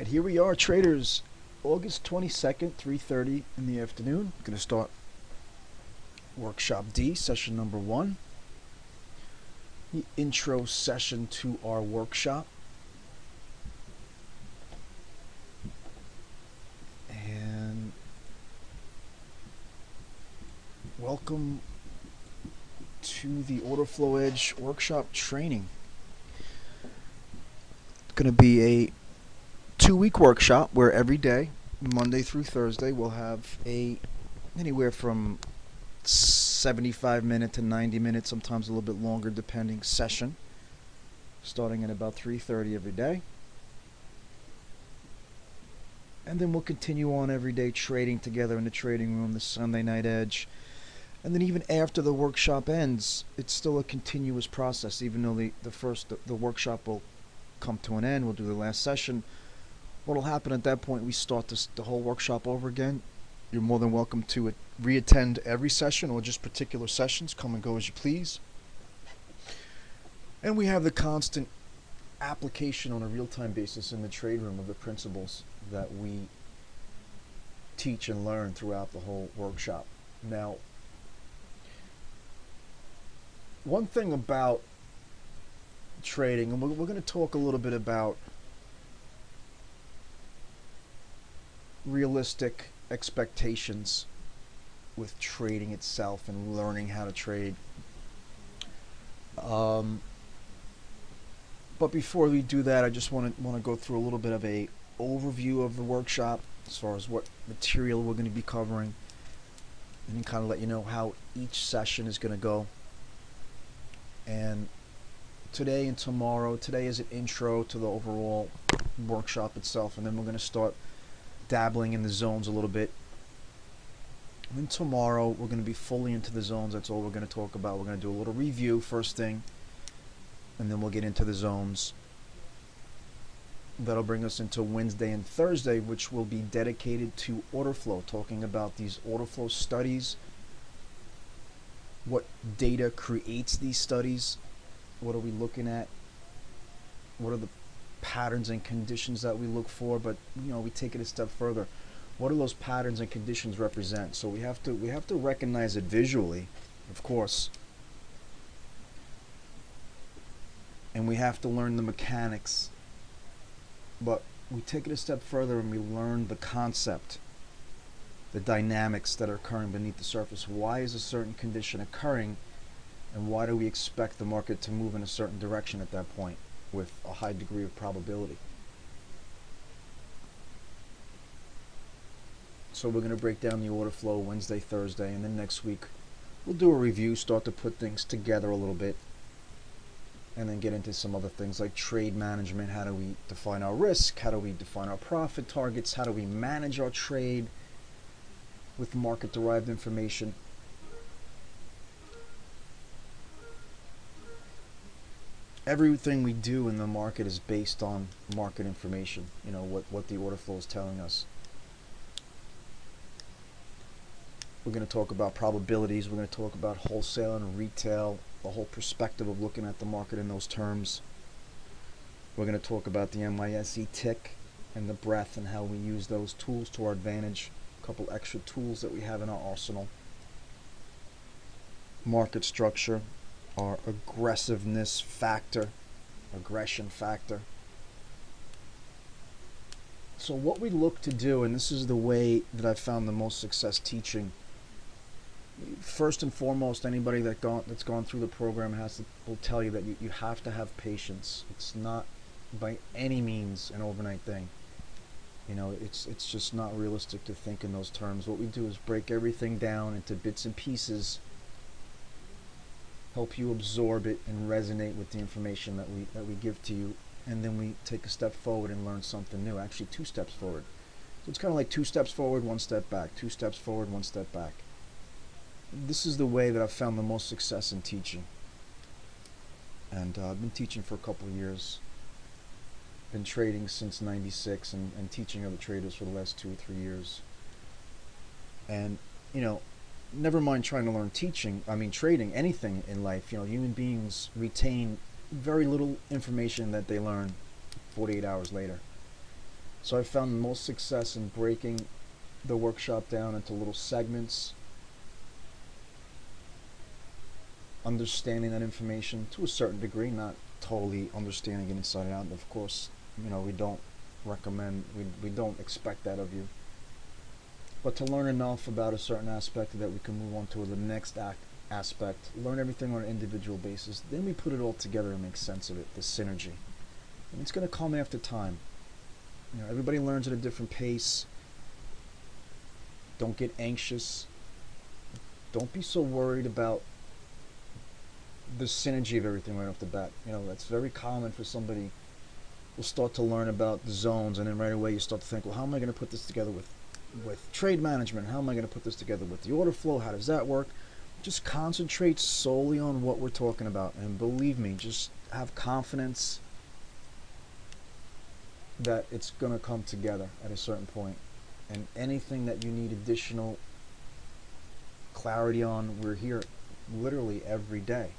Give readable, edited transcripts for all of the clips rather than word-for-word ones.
Alright, here we are, traders. August 22nd, 3:30 in the afternoon. I'm going to start Workshop D, session number 1. The intro session to our workshop. And welcome to the Order Flow Edge workshop training. It's going to be a 2-week workshop where every day, Monday through Thursday, we'll have anywhere from 75-minute to 90-minute, sometimes a little bit longer depending, session, starting at about 3:30 every day. And then we'll continue on every day trading together in the trading room, the Sunday Night Edge. And then even after the workshop ends, it's still a continuous process. Even though the workshop will come to an end, we'll do the last session. What'll happen at that point, we start the whole workshop over again. You're more than welcome to re-attend every session or just particular sessions. Come and go as you please. And we have the constant application on a real-time basis in the trade room of the principles that we teach and learn throughout the whole workshop. Now, one thing about trading, and we're going to talk a little bit about realistic expectations with trading itself and learning how to trade. But before we do that, I just want to go through a little bit of a overview of the workshop as far as what material we're going to be covering, and then kind of let you know how each session is going to go. And today and tomorrow, today is an intro to the overall workshop itself, and then we're going to start dabbling in the zones a little bit. And then tomorrow we're going to be fully into the zones. That's all we're going to talk about. We're going to do a little review first thing, and then we'll get into the zones. That'll bring us into Wednesday and Thursday, which will be dedicated to order flow, talking about these order flow studies, what data creates these studies, what are we looking at, what are the patterns and conditions that we look for. But we take it a step further. What do those patterns and conditions represent? So we have to recognize it visually, of course, and we have to learn the mechanics, but we take it a step further and we learn the concept, the dynamics that are occurring beneath the surface. Why is a certain condition occurring, and why do we expect the market to move in a certain direction at that point with a high degree of probability? So we're going to break down the order flow Wednesday, Thursday, and then next week we'll do a review, start to put things together a little bit, and then get into some other things like trade management. How do we define our risk? How do we define our profit targets? How do we manage our trade with market-derived information? Everything we do in the market is based on market information, what the order flow is telling us. We're going to talk about probabilities. We're going to talk about wholesale and retail, the whole perspective of looking at the market in those terms. We're going to talk about the MYSE tick and the breadth and how we use those tools to our advantage. A couple extra tools that we have in our arsenal. Market structure, our aggressiveness factor, aggression factor. So what we look to do, and this is the way that I've found the most success teaching. First and foremost, anybody that's gone through the program will tell you that you have to have patience. It's not by any means an overnight thing. It's just not realistic to think in those terms. What we do is break everything down into bits and pieces, help you absorb it and resonate with the information that we give to you, and then we take a step forward and learn something new. Actually, 2 steps forward. So it's kind of like 2 steps forward, 1 step back. 2 steps forward, 1 step back. This is the way that I've found the most success in teaching. And I've been teaching for a couple of years. Been trading since '96 and teaching other traders for the last 2 or 3 years. And, never mind trying to learn trading, anything in life. Human beings retain very little information that they learn 48 hours later. So I found the most success in breaking the workshop down into little segments, understanding that information to a certain degree, not totally understanding it inside and out. Of course, we don't recommend, we don't expect that of you. But to learn enough about a certain aspect that we can move on to the next aspect, learn everything on an individual basis, then we put it all together and make sense of it, the synergy. And it's going to come after time. Everybody learns at a different pace. Don't get anxious. Don't be so worried about the synergy of everything right off the bat. That's very common for somebody will start to learn about the zones, and then right away you start to think, well, how am I going to put this together with trade management? How am I going to put this together with the order flow? How does that work? Just concentrate solely on what we're talking about, and believe me, just have confidence that it's going to come together at a certain point. And anything that you need additional clarity on, we're here literally every day.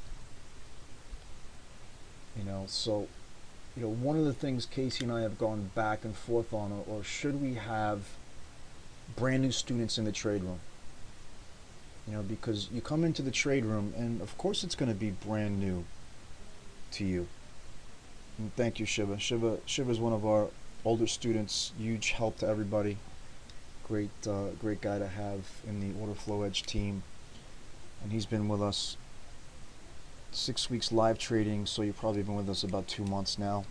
So one of the things Casey and I have gone back and forth on, or should we have brand new students in the trade room? Because you come into the trade room, and of course it's going to be brand new to you. And thank you, Shiva. Shiva's one of our older students, huge help to everybody. Great guy to have in the Order Flow Edge team, and he's been with us 6 weeks live trading, so you've probably been with us about 2 months now.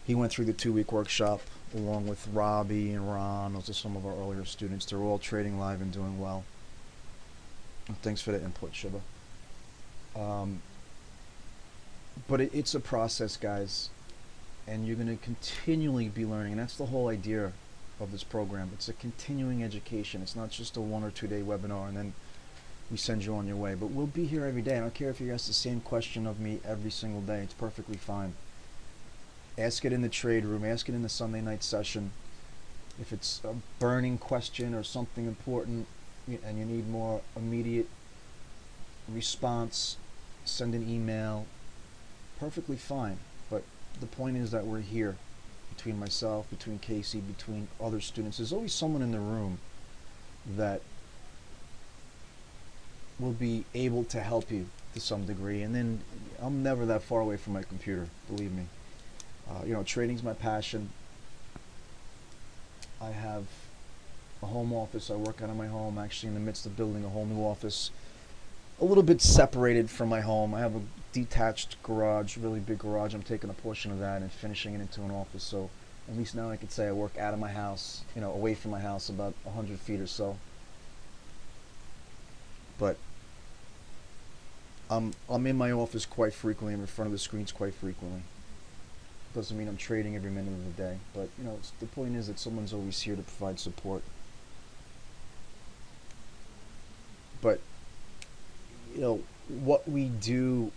He went through the 2-week workshop along with Robbie and Ron. Those are some of our earlier students. They're all trading live and doing well. And thanks for the input, Shiva. But it's a process, guys, and you're going to continually be learning, and that's the whole idea of this program. It's a continuing education. It's not just a 1 or 2 day webinar and then we send you on your way. But we'll be here every day. I don't care if you ask the same question of me every single day. It's perfectly fine. Ask it in the trade room. Ask it in the Sunday night session. If it's a burning question or something important and you need more immediate response, send an email. Perfectly fine. But the point is that we're here. Between myself, between Casey, between other students, there's always someone in the room that will be able to help you to some degree. And then I'm never that far away from my computer, believe me. Trading's my passion. I have a home office. I work out of my home, actually in the midst of building a whole new office, a little bit separated from my home. I have a detached garage, really big garage. I'm taking a portion of that and finishing it into an office. So at least now I could say I work out of my house, away from my house about 100 feet or so. But I'm in my office quite frequently. I'm in front of the screens quite frequently. Doesn't mean I'm trading every minute of the day, but the point is that someone's always here to provide support. But what we do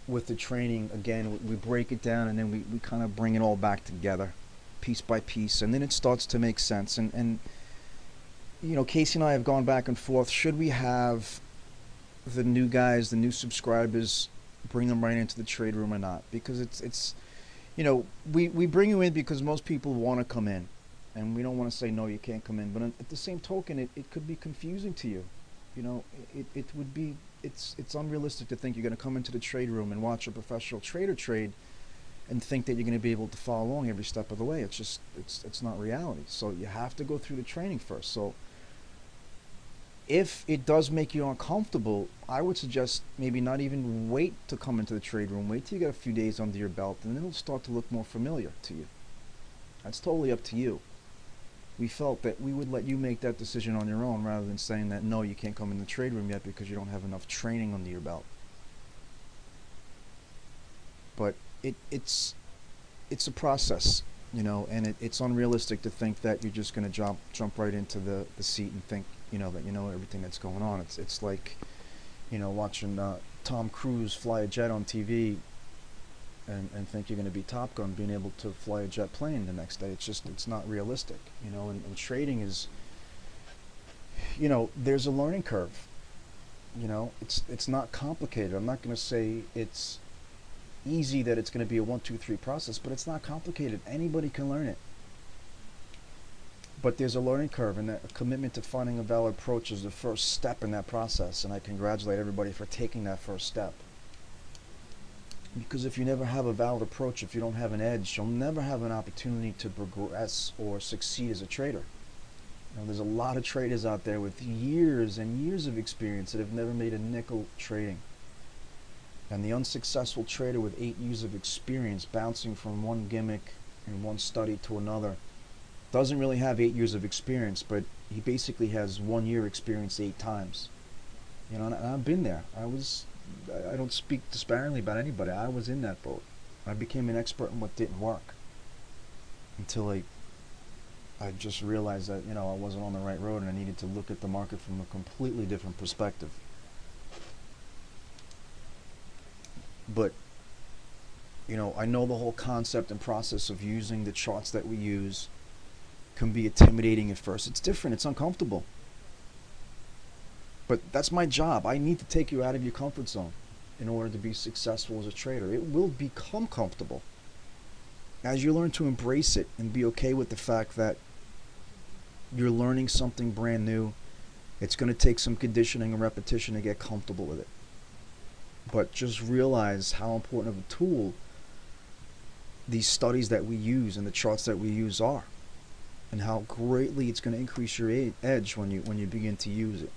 with the training, again, we break it down and then we kind of bring it all back together piece by piece, and then it starts to make sense. And Casey and I have gone back and forth. Should we have the new guys, the new subscribers, bring them right into the trade room or not? Because it's we bring you in because most people want to come in, and we don't want to say no, you can't come in. But at the same token, it could be confusing to you. It would be, it's unrealistic to think you're going to come into the trade room and watch a professional trader trade and think that you're going to be able to follow along every step of the way. It's just, it's not reality. So you have to go through the training first. So if it does make you uncomfortable, I would suggest maybe not even wait to come into the trade room. Wait till you get a few days under your belt, and then it'll start to look more familiar to you. That's totally up to you. We felt that we would let you make that decision on your own rather than saying that, no, you can't come in the trade room yet because you don't have enough training under your belt. But it's a process, and it's unrealistic to think that you're just going to jump right into the seat and think, that you know everything that's going on. It's like, watching Tom Cruise fly a jet on TV and think you're going to be Top Gun, being able to fly a jet plane the next day. It's not realistic, and trading is, there's a learning curve. It's not complicated. I'm not going to say it's easy that it's going to be a 1, 2, 3 process, but it's not complicated. Anybody can learn it. But there's a learning curve, and that commitment to finding a valid approach is the first step in that process, and I congratulate everybody for taking that first step. Because if you never have a valid approach, if you don't have an edge, you'll never have an opportunity to progress or succeed as a trader. There's a lot of traders out there with years and years of experience that have never made a nickel trading. And the unsuccessful trader with 8 years of experience bouncing from one gimmick and one study to another doesn't really have 8 years of experience, but he basically has 1 year experience 8 times. And I've been there. I don't speak disparagingly about anybody. I was in that boat. I became an expert in what didn't work until I just realized that, I wasn't on the right road, and I needed to look at the market from a completely different perspective. But, I know the whole concept and process of using the charts that we use can be intimidating at first. It's different. It's uncomfortable. But that's my job. I need to take you out of your comfort zone in order to be successful as a trader. It will become comfortable as you learn to embrace it and be okay with the fact that you're learning something brand new. It's going to take some conditioning and repetition to get comfortable with it. But just realize how important of a tool these studies that we use and the charts that we use are, and how greatly it's going to increase your edge when you begin to use it.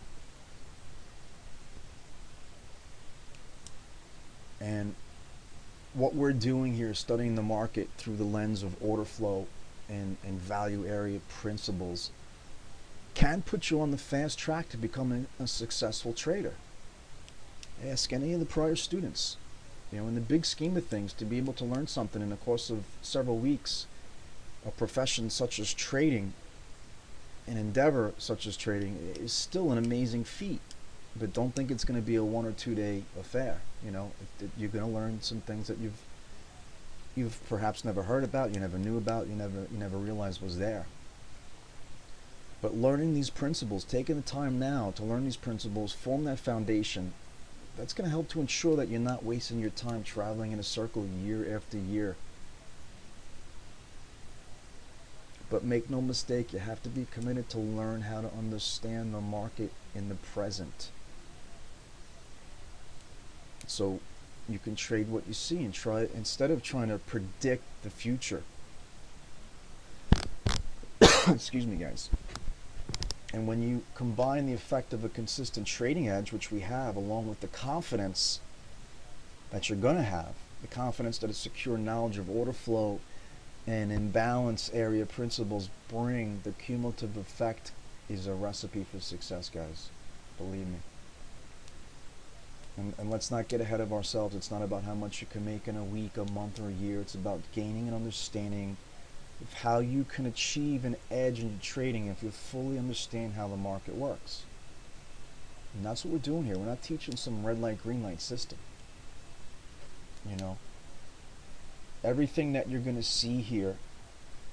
And what we're doing here is studying the market through the lens of order flow and value area principles can put you on the fast track to becoming a successful trader. Ask any of the prior students. In the big scheme of things, to be able to learn something in the course of several weeks, a profession such as trading, an endeavor such as trading, is still an amazing feat. But don't think it's going to be a 1 or 2 day affair. You're going to learn some things that you've perhaps never heard about, you never knew about, you never realized was there. But learning these principles, taking the time now to learn these principles, form that foundation, that's going to help to ensure that you're not wasting your time traveling in a circle year after year. But make no mistake, you have to be committed to learn how to understand the market in the present, so you can trade what you see and try, instead of trying to predict the future. Excuse me, guys. And when you combine the effect of a consistent trading edge, which we have, along with the confidence that you're going to have, the confidence that a secure knowledge of order flow and imbalance area principles bring, the cumulative effect is a recipe for success, guys. Believe me. And let's not get ahead of ourselves. It's not about how much you can make in a week, a month, or a year. It's about gaining an understanding of how you can achieve an edge in your trading if you fully understand how the market works. And that's what we're doing here. We're not teaching some red light, green light system. Everything that you're going to see here,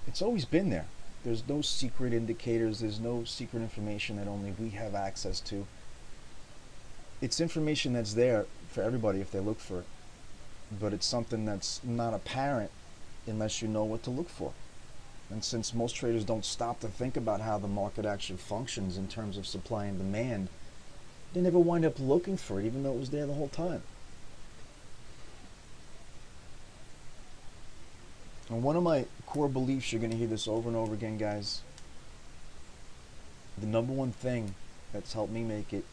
it's always been there. There's no secret indicators. There's no secret information that only we have access to. It's information that's there for everybody if they look for it. But it's something that's not apparent unless you know what to look for. And since most traders don't stop to think about how the market actually functions in terms of supply and demand, they never wind up looking for it, even though it was there the whole time. And one of my core beliefs, you're going to hear this over and over again, guys, the number one thing that's helped me make it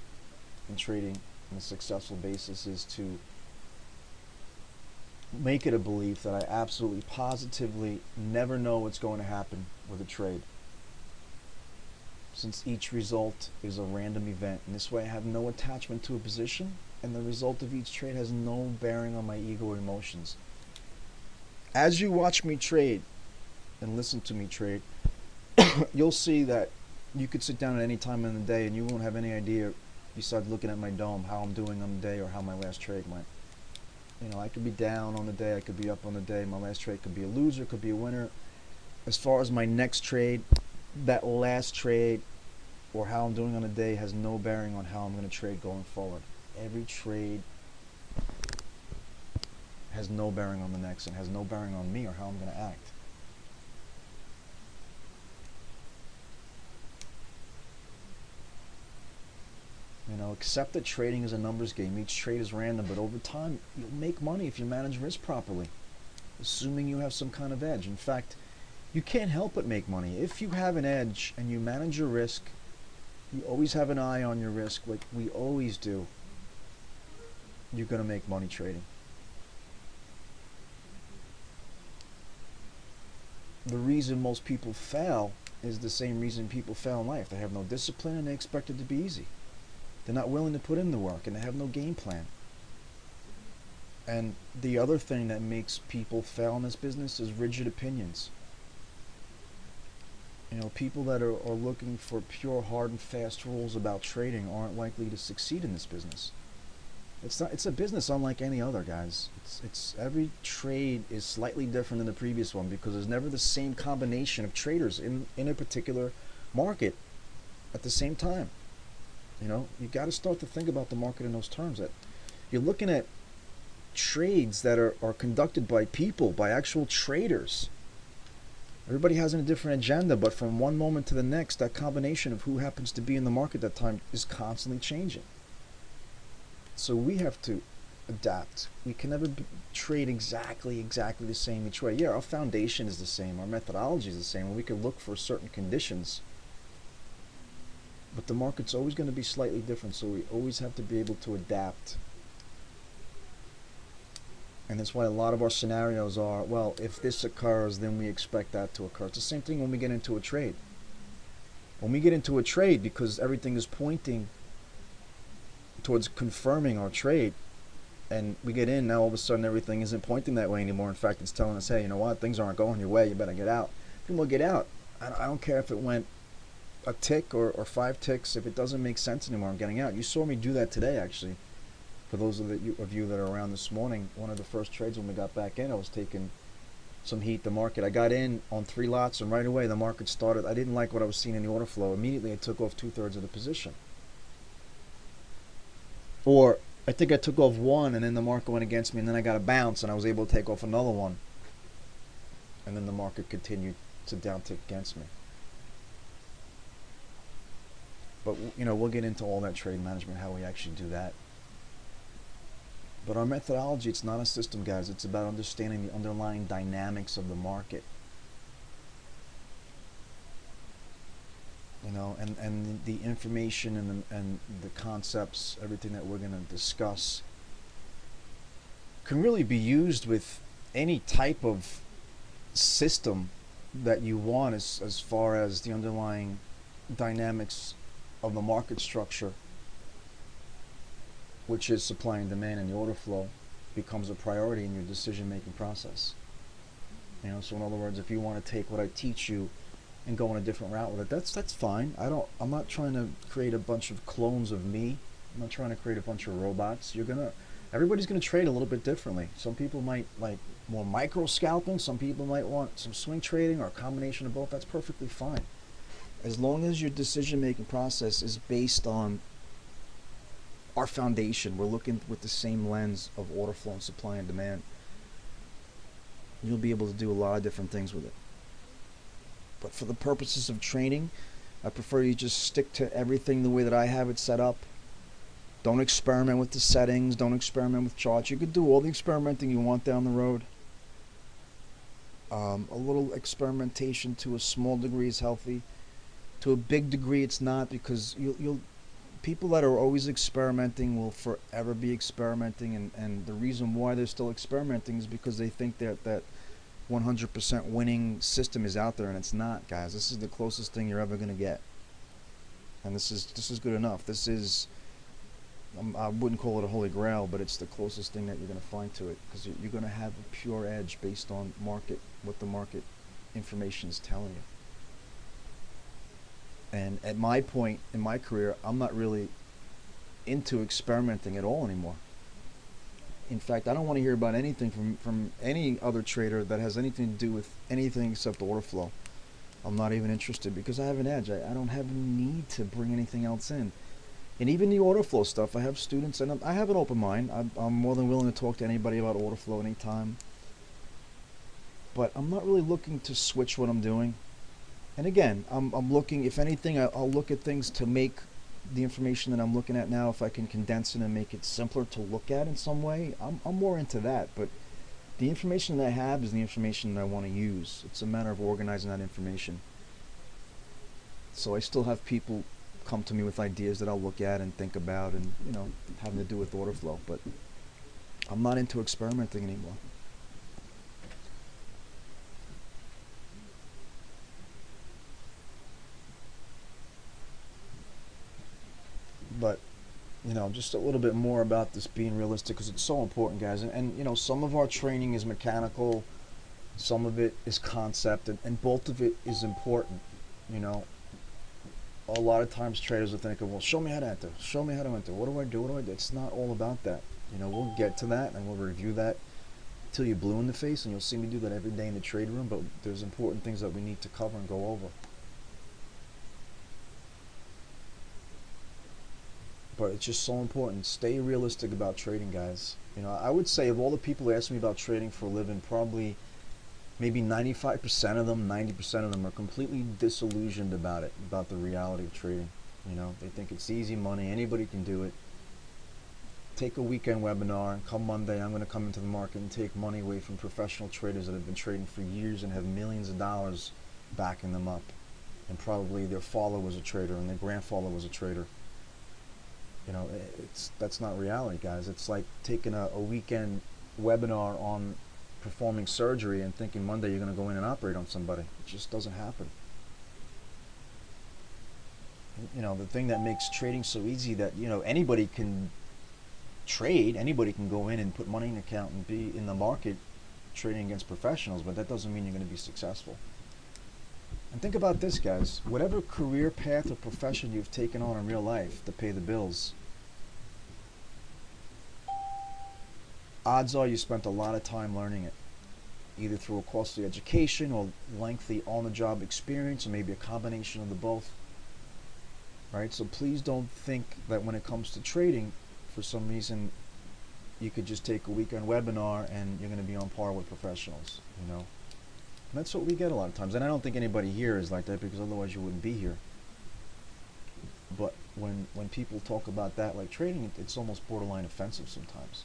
in trading on a successful basis is to make it a belief that I absolutely positively never know what's going to happen with a trade, since each result is a random event. And this way I have no attachment to a position, and the result of each trade has no bearing on my ego or emotions. As you watch me trade and listen to me trade, you'll see that you could sit down at any time in the day and you won't have any idea, besides looking at my dome, how I'm doing on the day or how my last trade went. I could be down on the day, I could be up on the day. My last trade could be a loser, could be a winner. As far as my next trade, that last trade or how I'm doing on the day has no bearing on how I'm going to trade going forward. Every trade has no bearing on the next and has no bearing on me or how I'm going to act. Accept that trading is a numbers game. Each trade is random, but over time, you'll make money if you manage risk properly, assuming you have some kind of edge. In fact, you can't help but make money. If you have an edge and you manage your risk, you always have an eye on your risk, like we always do, you're going to make money trading. The reason most people fail is the same reason people fail in life. They have no discipline and they expect it to be easy. They're not willing to put in the work and they have no game plan. And the other thing that makes people fail in this business is rigid opinions. People that are looking for pure, hard and fast rules about trading aren't likely to succeed in this business. It's a business unlike any other, guys. It's every trade is slightly different than the previous one because there's never the same combination of traders in a particular market at the same time. You got to start to think about the market in those terms. That you're looking at trades that are conducted by people, by actual traders. Everybody has a different agenda, but from one moment to the next, that combination of who happens to be in the market at that time is constantly changing. So we have to adapt. We can never trade exactly the same each way. Yeah, our foundation is the same, our methodology is the same, and we can look for certain conditions. But the market's always going to be slightly different, so we always have to be able to adapt. And that's why a lot of our scenarios are, well, if this occurs, then we expect that to occur. It's the same thing when we get into a trade. When we get into a trade, because everything is pointing towards confirming our trade, and we get in, now all of a sudden everything isn't pointing that way anymore. In fact, it's telling us, hey, you know what, things aren't going your way, you better get out. Then we'll get out. I don't care if it went a tick or 5 ticks. If it doesn't make sense anymore, I'm getting out. You saw me do that today, actually. For those of you that are around this morning, one of the first trades when we got back in, I was taking some heat. The market, I got in on 3 lots, and right away the market started. I didn't like what I was seeing in the order flow. Immediately I took off 2/3 of the position. Or I think I took off 1, and then the market went against me, and then I got a bounce, and I was able to take off another 1. And then the market continued to downtick against me. But we'll get into all that trade management, how we actually do that. But our methodology, it's not a system, guys. It's about understanding the underlying dynamics of the market. And the information and the concepts, everything that we're going to discuss can really be used with any type of system that you want as far as the underlying dynamics of the market structure, which is supply and demand, and the order flow becomes a priority in your decision-making process. So in other words, if you want to take what I teach you and go on a different route with it, that's fine. I'm not trying to create a bunch of clones of me. I'm not trying to create a bunch of robots. Everybody's gonna trade a little bit differently. Some people might like more micro scalping. Some people might want some swing trading or a combination of both. That's perfectly fine, as long as your decision-making process is based on our foundation. We're looking with the same lens of order flow and supply and demand. You'll be able to do a lot of different things with it. But for the purposes of training, I prefer you just stick to everything the way that I have it set up. Don't experiment with the settings. Don't experiment with charts. You could do all the experimenting you want down the road. A little experimentation to a small degree is healthy. To a big degree, it's not, because people that are always experimenting will forever be experimenting, and the reason why they're still experimenting is because they think that 100% winning system is out there, and it's not, guys. This is the closest thing you're ever going to get, and this is good enough. This is, I wouldn't call it a holy grail, but it's the closest thing that you're going to find to it, because you're going to have a pure edge based on what the market information is telling you. And at my point in my career, I'm not really into experimenting at all anymore. In fact, I don't want to hear about anything from any other trader that has anything to do with anything except order flow. I'm not even interested, because I have an edge. I don't have a need to bring anything else in. And even the order flow stuff, I have students, and I have an open mind. I'm more than willing to talk to anybody about order flow anytime. But I'm not really looking to switch what I'm doing. And again, I'm looking, if anything, I'll look at things to make the information that I'm looking at now, if I can condense it and make it simpler to look at in some way, I'm more into that. But the information that I have is the information that I want to use. It's a matter of organizing that information. So I still have people come to me with ideas that I'll look at and think about, and having to do with order flow. But I'm not into experimenting anymore. But just a little bit more about this being realistic, because it's so important, guys. And some of our training is mechanical, some of it is concept, and both of it is important. You know, a lot of times traders are thinking, well, show me how to enter, show me how to enter. What do I do? What do I do? It's not all about that. We'll get to that and we'll review that till you're blue in the face, and you'll see me do that every day in the trade room. But there's important things that we need to cover and go over. But it's just so important. Stay realistic about trading, guys. I would say of all the people who ask me about trading for a living, probably maybe 95% of them, 90% of them are completely disillusioned about it, about the reality of trading. They think it's easy money, anybody can do it. Take a weekend webinar, and come Monday, I'm going to come into the market and take money away from professional traders that have been trading for years and have millions of dollars backing them up. And probably their father was a trader and their grandfather was a trader. That's not reality, guys. It's like taking a weekend webinar on performing surgery and thinking Monday you're going to go in and operate on somebody. It just doesn't happen. The thing that makes trading so easy, that anybody can trade, anybody can go in and put money in an account and be in the market trading against professionals, but that doesn't mean you're going to be successful. And think about this, guys. Whatever career path or profession you've taken on in real life to pay the bills, odds are you spent a lot of time learning it, either through a costly education or lengthy on-the-job experience, or maybe a combination of the both. Right? So please don't think that when it comes to trading, for some reason, you could just take a weekend webinar and you're going to be on par with professionals. And that's what we get a lot of times. And I don't think anybody here is like that, because otherwise you wouldn't be here. But when people talk about that, like trading, it's almost borderline offensive sometimes.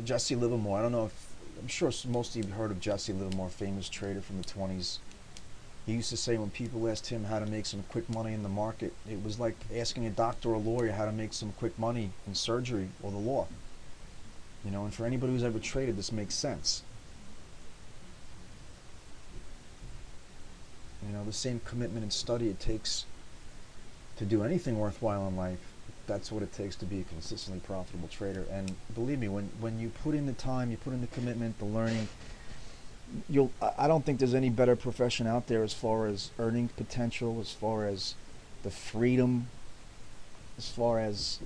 Jesse Livermore, I don't know if, I'm sure most of you have heard of Jesse Livermore, famous trader from the 20s. He used to say when people asked him how to make some quick money in the market, it was like asking a doctor or a lawyer how to make some quick money in surgery or the law. And for anybody who's ever traded, this makes sense. The same commitment and study it takes to do anything worthwhile in life, that's what it takes to be a consistently profitable trader. And believe me, when you put in the time, you put in the commitment, the learning, I don't think there's any better profession out there as far as earning potential, as far as the freedom, as far as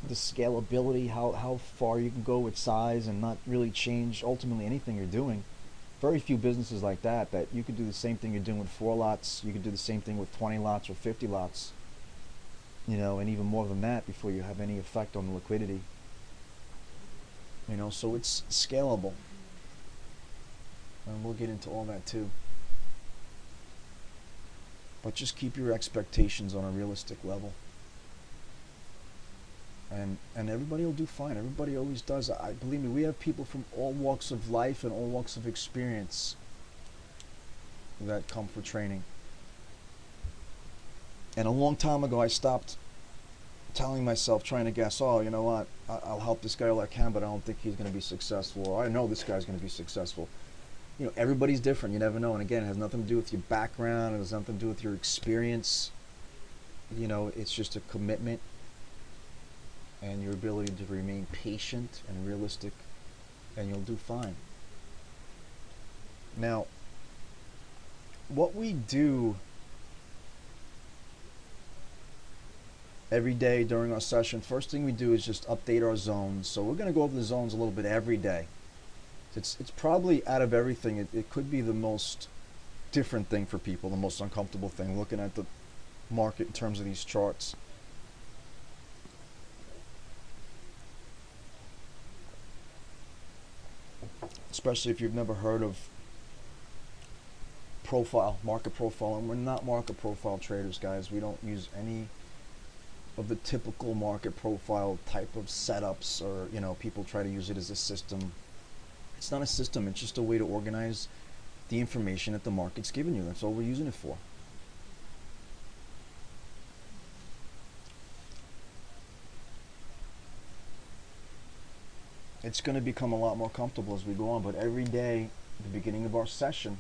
the scalability, how far you can go with size and not really change ultimately anything you're doing. Very few businesses like that you could do the same thing you're doing with 4 lots, you could do the same thing with 20 lots or 50 lots, and even more than that before you have any effect on the liquidity. So it's scalable. And we'll get into all that too. But just keep your expectations on a realistic level. And everybody will do fine. Everybody always does. Believe me, we have people from all walks of life and all walks of experience that come for training. And a long time ago, I stopped telling myself, trying to guess, oh, you know what, I'll help this guy all I can, but I don't think he's going to be successful. Or I know this guy's going to be successful. Everybody's different. You never know. And again, it has nothing to do with your background. It has nothing to do with your experience. It's just a commitment and your ability to remain patient and realistic, and you'll do fine. Now, what we do every day during our session, first thing we do is just update our zones. So we're going to go over the zones a little bit every day. It's probably, out of everything, it could be the most different thing for people, the most uncomfortable thing, looking at the market in terms of these charts. especially if you've never heard of market profile. And we're not market profile traders, guys. We don't use any of the typical market profile type of setups, or people try to use it as a system. It's not a system. It's just a way to organize the information that the market's given you. That's all we're using it for. It's going to become a lot more comfortable as we go on, but every day at the beginning of our session,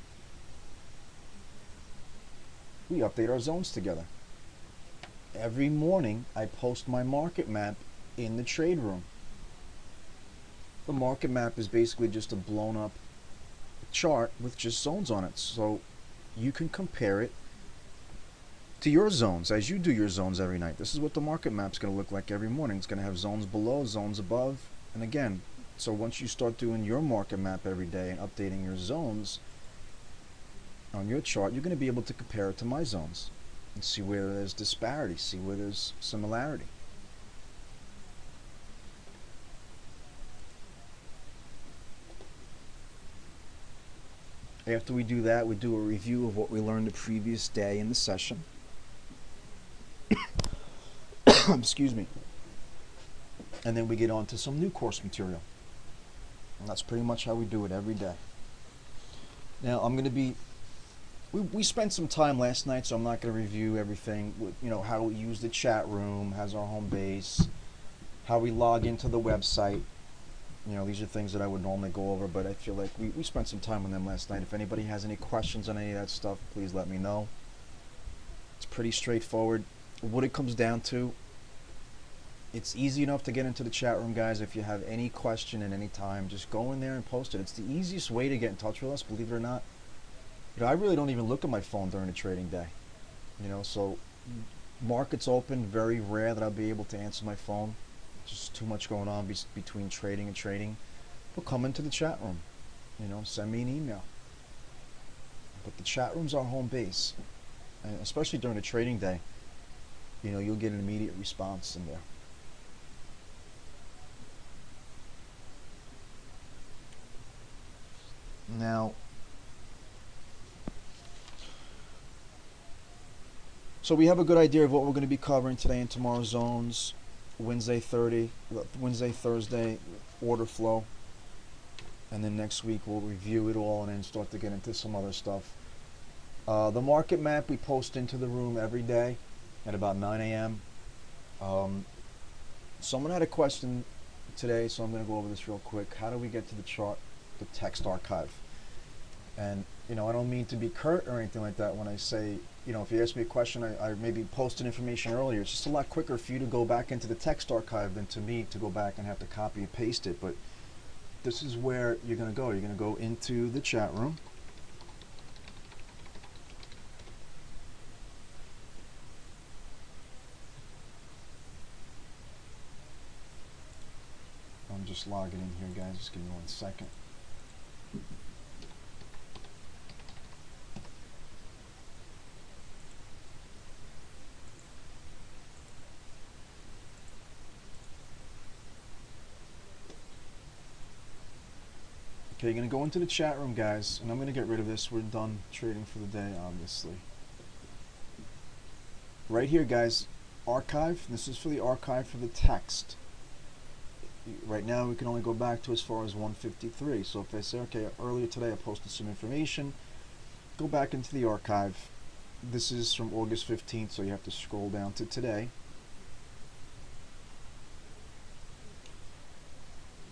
we update our zones together. Every morning I post my market map in the trade room. The market map is basically just a blown up chart with just zones on it, so you can compare it to your zones as you do your zones every night. This is what the market map's going to look like every morning. It's going to have zones below, zones above, and again, so once you start doing your market map every day and updating your zones on your chart, you're going to be able to compare it to my zones and see where there's disparity, see where there's similarity. After we do that, we do a review of what we learned the previous day in the session. Excuse me. And then we get on to some new course material. And that's pretty much how we do it every day. Now, I'm going to be... We spent some time last night, so I'm not going to review everything. How we use the chat room, has our home base, how we log into the website. These are things that I would normally go over, but I feel like we spent some time on them last night. If anybody has any questions on any of that stuff, please let me know. It's pretty straightforward. What it comes down to, it's easy enough to get into the chat room, guys. If you have any question at any time, just go in there and post it. It's the easiest way to get in touch with us, believe it or not. I really don't even look at my phone during the trading day. So markets open, very rare that I'll be able to answer my phone. Just too much going on between trading and trading. But come into the chat room. Send me an email. But the chat room's our home base. And especially during the trading day, you'll get an immediate response in there. Now, so we have a good idea of what we're going to be covering today and tomorrow's zones. Wednesday, Thursday, order flow. And then next week we'll review it all and then start to get into some other stuff. The market map we post into the room every day at about 9 a.m. Someone had a question today, so I'm going to go over this real quick. How do we get to the chart, the text archive? And, I don't mean to be curt or anything like that when I say, if you ask me a question, I maybe posted information earlier. It's just a lot quicker for you to go back into the text archive than to me to go back and have to copy and paste it. But this is where you're going to go. You're going to go into the chat room. I'm just logging in here, guys. Just give me 1 second. Okay, you're going to go into the chat room, guys, and I'm going to get rid of this. We're done trading for the day, obviously. Right here, guys, archive. This is for the archive for the text. Right now, we can only go back to as far as 153. So if I say, okay, earlier today I posted some information, go back into the archive. This is from August 15th, so you have to scroll down to today.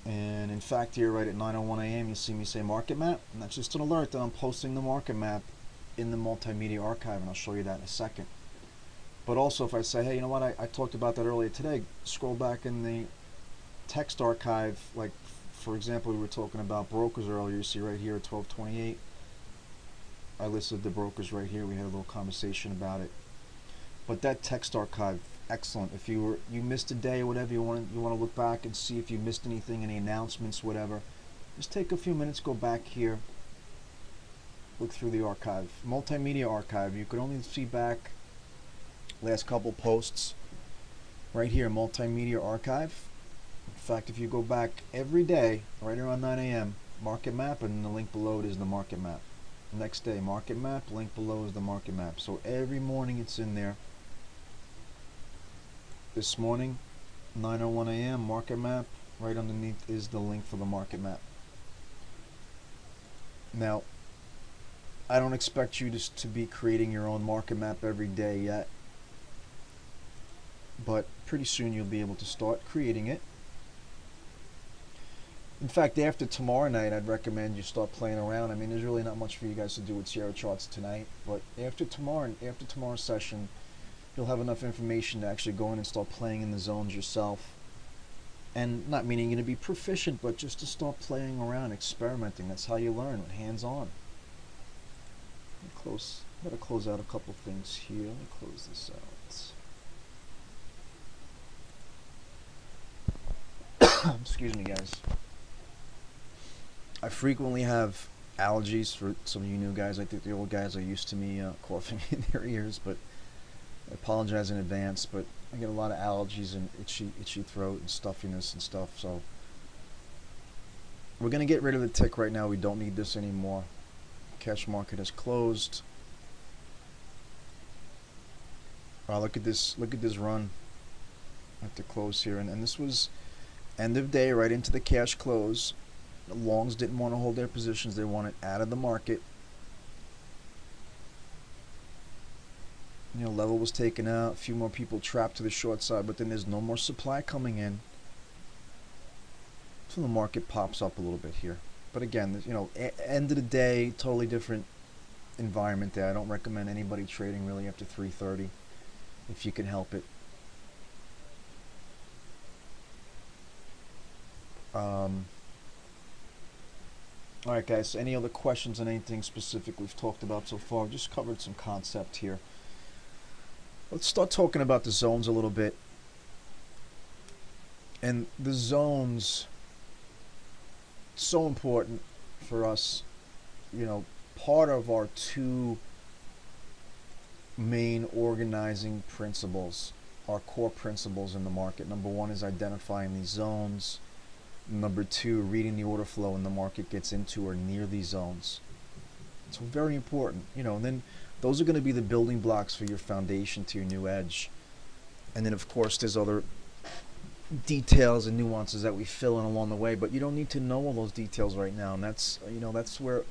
And in fact, here right at 9:01 a.m. you'll see me say market map, and that's just an alert that I'm posting the market map in the multimedia archive, and I'll show you that in a second. But also, if I say, hey, you know what, I talked about that earlier today, scroll back in the text archive. Like, for example, we were talking about brokers earlier. You see right here at 12:28, I listed the brokers right here. We had a little conversation about it. But that text archive, excellent. If you missed a day or whatever, you want to look back and see if you missed anything, any announcements, whatever, just take a few minutes, go back here, look through the archive. Multimedia archive, you could only see back last couple posts. Right here, multimedia archive. In fact, if you go back every day, right around 9 a.m., market map, and the link below it is the market map. Next day, market map, link below is the market map. So every morning it's in there. This morning, 9:01 a.m. market map, right underneath is the link for the market map. Now, I don't expect you to be creating your own market map every day yet, but pretty soon you'll be able to start creating it. In fact, after tomorrow night, I'd recommend you start playing around. I mean, there's really not much for you guys to do with Sierra charts tonight, but after tomorrow's session, you'll have enough information to actually go in and start playing in the zones yourself. And not meaning you're going to be proficient, but just to start playing around, experimenting. That's how you learn, hands-on. Gotta close out a couple things here. Let me close this out. Excuse me, guys. I frequently have allergies. For some of you new guys, I think the old guys are used to me coughing in their ears, but I apologize in advance. But I get a lot of allergies and itchy throat and stuffiness and stuff. So we're gonna get rid of the tick right now. We don't need this anymore. Cash market is closed. Look at this run at the close here, and this was end of day right into the cash close. The longs didn't want to hold their positions. They wanted out of the market. You know, level was taken out. A few more people trapped to the short side, but then there's no more supply coming in. So the market pops up a little bit here. But again, you know, end of the day, totally different environment there. I don't recommend anybody trading really after 3:30 if you can help it. Alright guys, any other questions on anything specific we've talked about so far? Just covered some concept here. Let's start talking about the zones a little bit. And the zones, so important for us. You know, part of our two main organizing principles, our core principles in the market. Number one is identifying these zones. Number two, reading the order flow when the market gets into or near these zones. So very important, you know, and then those are going to be the building blocks for your foundation to your new edge. And then of course there's other details and nuances that we fill in along the way, but you don't need to know all those details right now. And that's, you know, that's where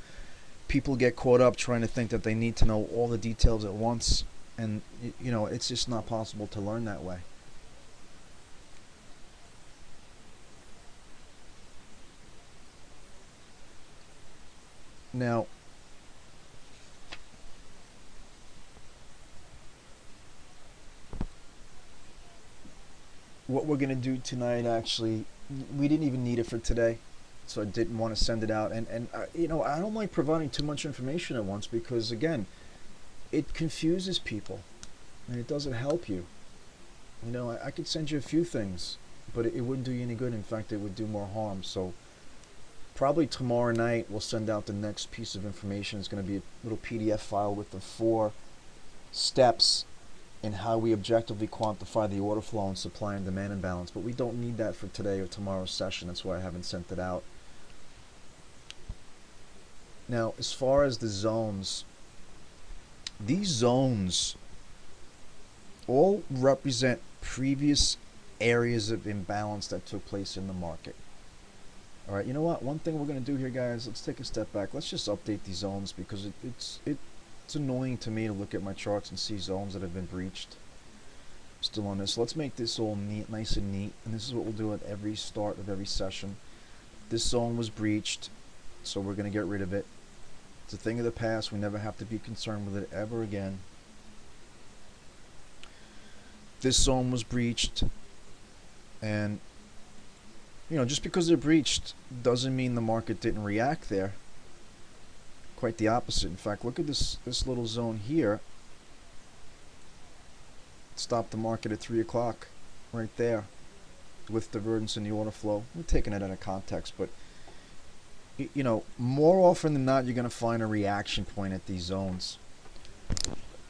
people get caught up trying to think that they need to know all the details at once, and you know, it's just not possible to learn that way. Now, what we're going to do tonight, actually, we didn't even need it for today, so I didn't want to send it out. And you know, I don't like providing too much information at once because, again, it confuses people and it doesn't help you. You know, I could send you a few things, but it wouldn't do you any good. In fact, it would do more harm. So probably tomorrow night we'll send out the next piece of information. It's going to be a little PDF file with the 4 steps in how we objectively quantify the order flow and supply and demand imbalance. But we don't need that for today or tomorrow's session. That's why I haven't sent it out. Now, as far as the zones, these zones all represent previous areas of imbalance that took place in the market. All right, you know what? One thing we're going to do here, guys, let's take a step back. Let's just update these zones because it's annoying to me to look at my charts and see zones that have been breached still on this. Let's make this all neat, nice and neat, and this is what we'll do at every start of every session. This zone was breached, so we're going to get rid of it. It's a thing of the past. We never have to be concerned with it ever again. This zone was breached, and you know, just because they're breached doesn't mean the market didn't react there. Quite the opposite. In fact, look at this little zone here. Stopped the market at 3 o'clock right there with divergence in the order flow. We're taking it out of context, but you know, more often than not, you're going to find a reaction point at these zones.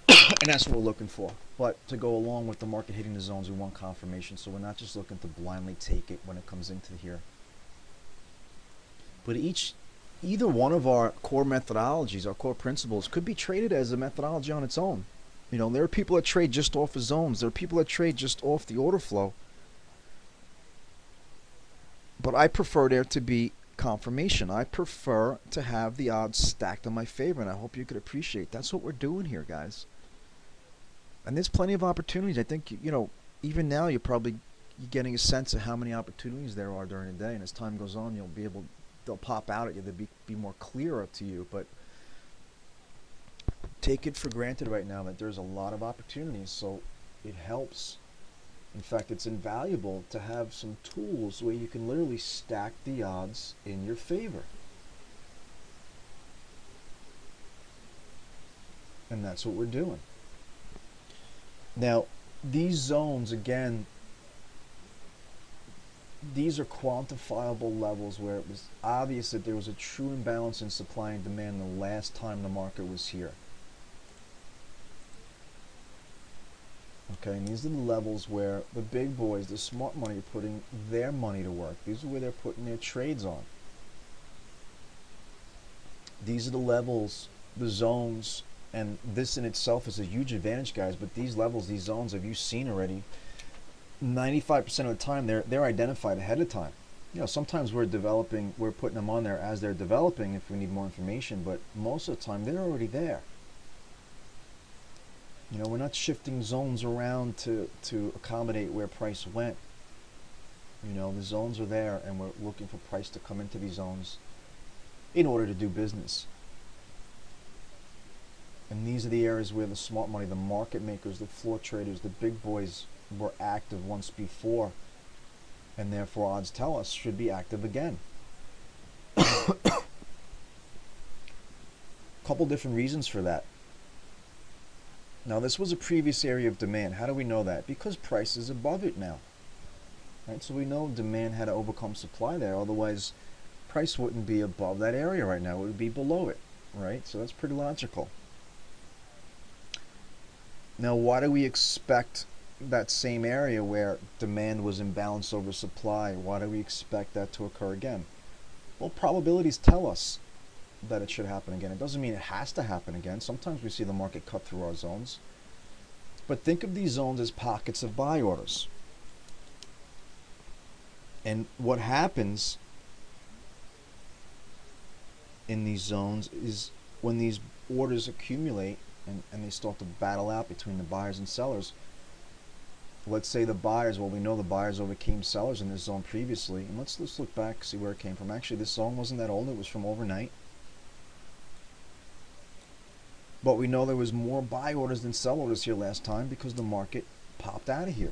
And that's what we're looking for. But to go along with the market hitting the zones, we want confirmation. So we're not just looking to blindly take it when it comes into here. But each either one of our core methodologies, our core principles, could be traded as a methodology on its own. There are people that trade just off of zones. There are people that trade just off the order flow. But I prefer there to be confirmation. I prefer to have the odds stacked in my favor, and I hope you could appreciate that's what we're doing here, guys. And there's plenty of opportunities. I think, even now you're getting a sense of how many opportunities there are during the day, and as time goes on, they'll pop out at you. They'll be more clearer to you. But take it for granted right now that there's a lot of opportunities, so it helps. In fact, it's invaluable to have some tools where you can literally stack the odds in your favor. And that's what we're doing. Now, these zones, again, these are quantifiable levels where it was obvious that there was a true imbalance in supply and demand the last time the market was here. Okay, and these are the levels where the big boys, the smart money, are putting their money to work. These are where they're putting their trades on. These are the levels, the zones, and this in itself is a huge advantage, guys, but these levels, these zones, have you seen already? 95% of the time, they're identified ahead of time. Sometimes we're putting them on there as they're developing if we need more information, but most of the time, they're already there. We're not shifting zones around to accommodate where price went. The zones are there, and we're looking for price to come into these zones in order to do business. And these are the areas where the smart money, the market makers, the floor traders, the big boys were active once before, and therefore odds tell us should be active again. Couple different reasons for that. Now, this was a previous area of demand. How do we know that? Because price is above it now. Right? So we know demand had to overcome supply there. Otherwise, price wouldn't be above that area right now. It would be below it. Right? So that's pretty logical. Now, why do we expect that same area where demand was imbalanced over supply? Why do we expect that to occur again? Well, probabilities tell us that it should happen again. It doesn't mean it has to happen again. Sometimes we see the market cut through our zones. But think of these zones as pockets of buy orders. And what happens in these zones is when these orders accumulate and they start to battle out between the buyers and sellers. Let's say the buyers, we know the buyers overcame sellers in this zone previously. And let's look back, see where it came from. Actually, this zone wasn't that old. It was from overnight. But we know there was more buy orders than sell orders here last time because the market popped out of here.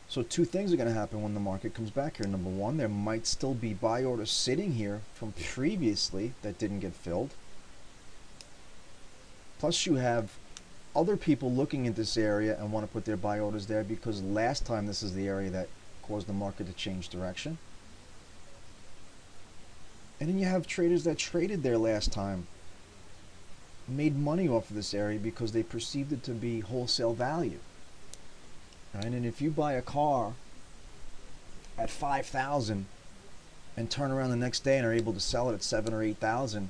So two things are going to happen when the market comes back here. Number one, there might still be buy orders sitting here from previously that didn't get filled. Plus you have other people looking at this area and want to put their buy orders there because last time this is the area that caused the market to change direction. And then you have traders that traded there last time, made money off of this area because they perceived it to be wholesale value. Right? And if you buy a car at $5,000 and turn around the next day and are able to sell it at $7,000 or $8,000,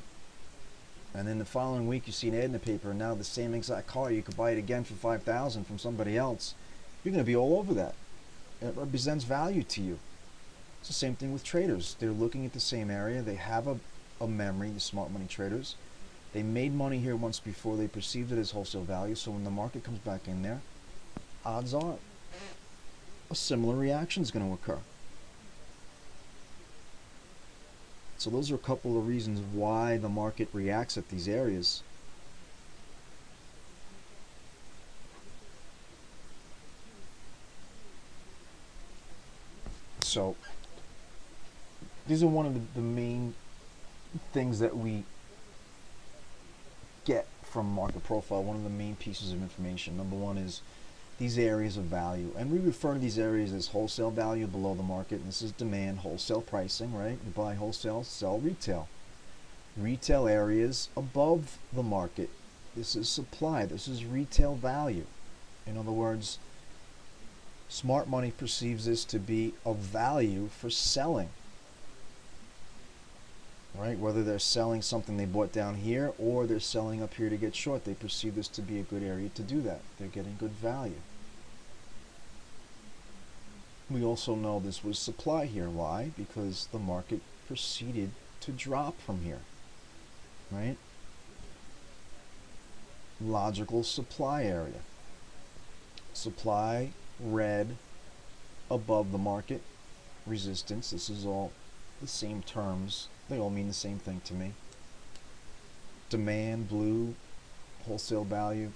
and then the following week you see an ad in the paper, and now the same exact car, you could buy it again for $5,000 from somebody else, you're going to be all over that. It represents value to you. It's the same thing with traders. They're looking at the same area. They have a memory, the smart money traders. They made money here once before. They perceived it as wholesale value. So when the market comes back in there, odds are a similar reaction is going to occur. So those are a couple of reasons why the market reacts at these areas. So these are one of the main things that we get from market profile. One of the main pieces of information. Number one is these areas of value, and we refer to these areas as wholesale value below the market. And this is demand, wholesale pricing, right? You buy wholesale, sell retail. Retail areas above the market. This is supply. This is retail value. In other words, smart money perceives this to be of value for selling. right? Whether they're selling something they bought down here or they're selling up here to get short, they perceive this to be a good area to do that. They're getting good value. We also know this was supply here. Why? Because the market proceeded to drop from here, right? Logical supply area. Supply, red, above the market, resistance. This is all the same terms. They all mean the same thing to me. Demand, blue, wholesale value,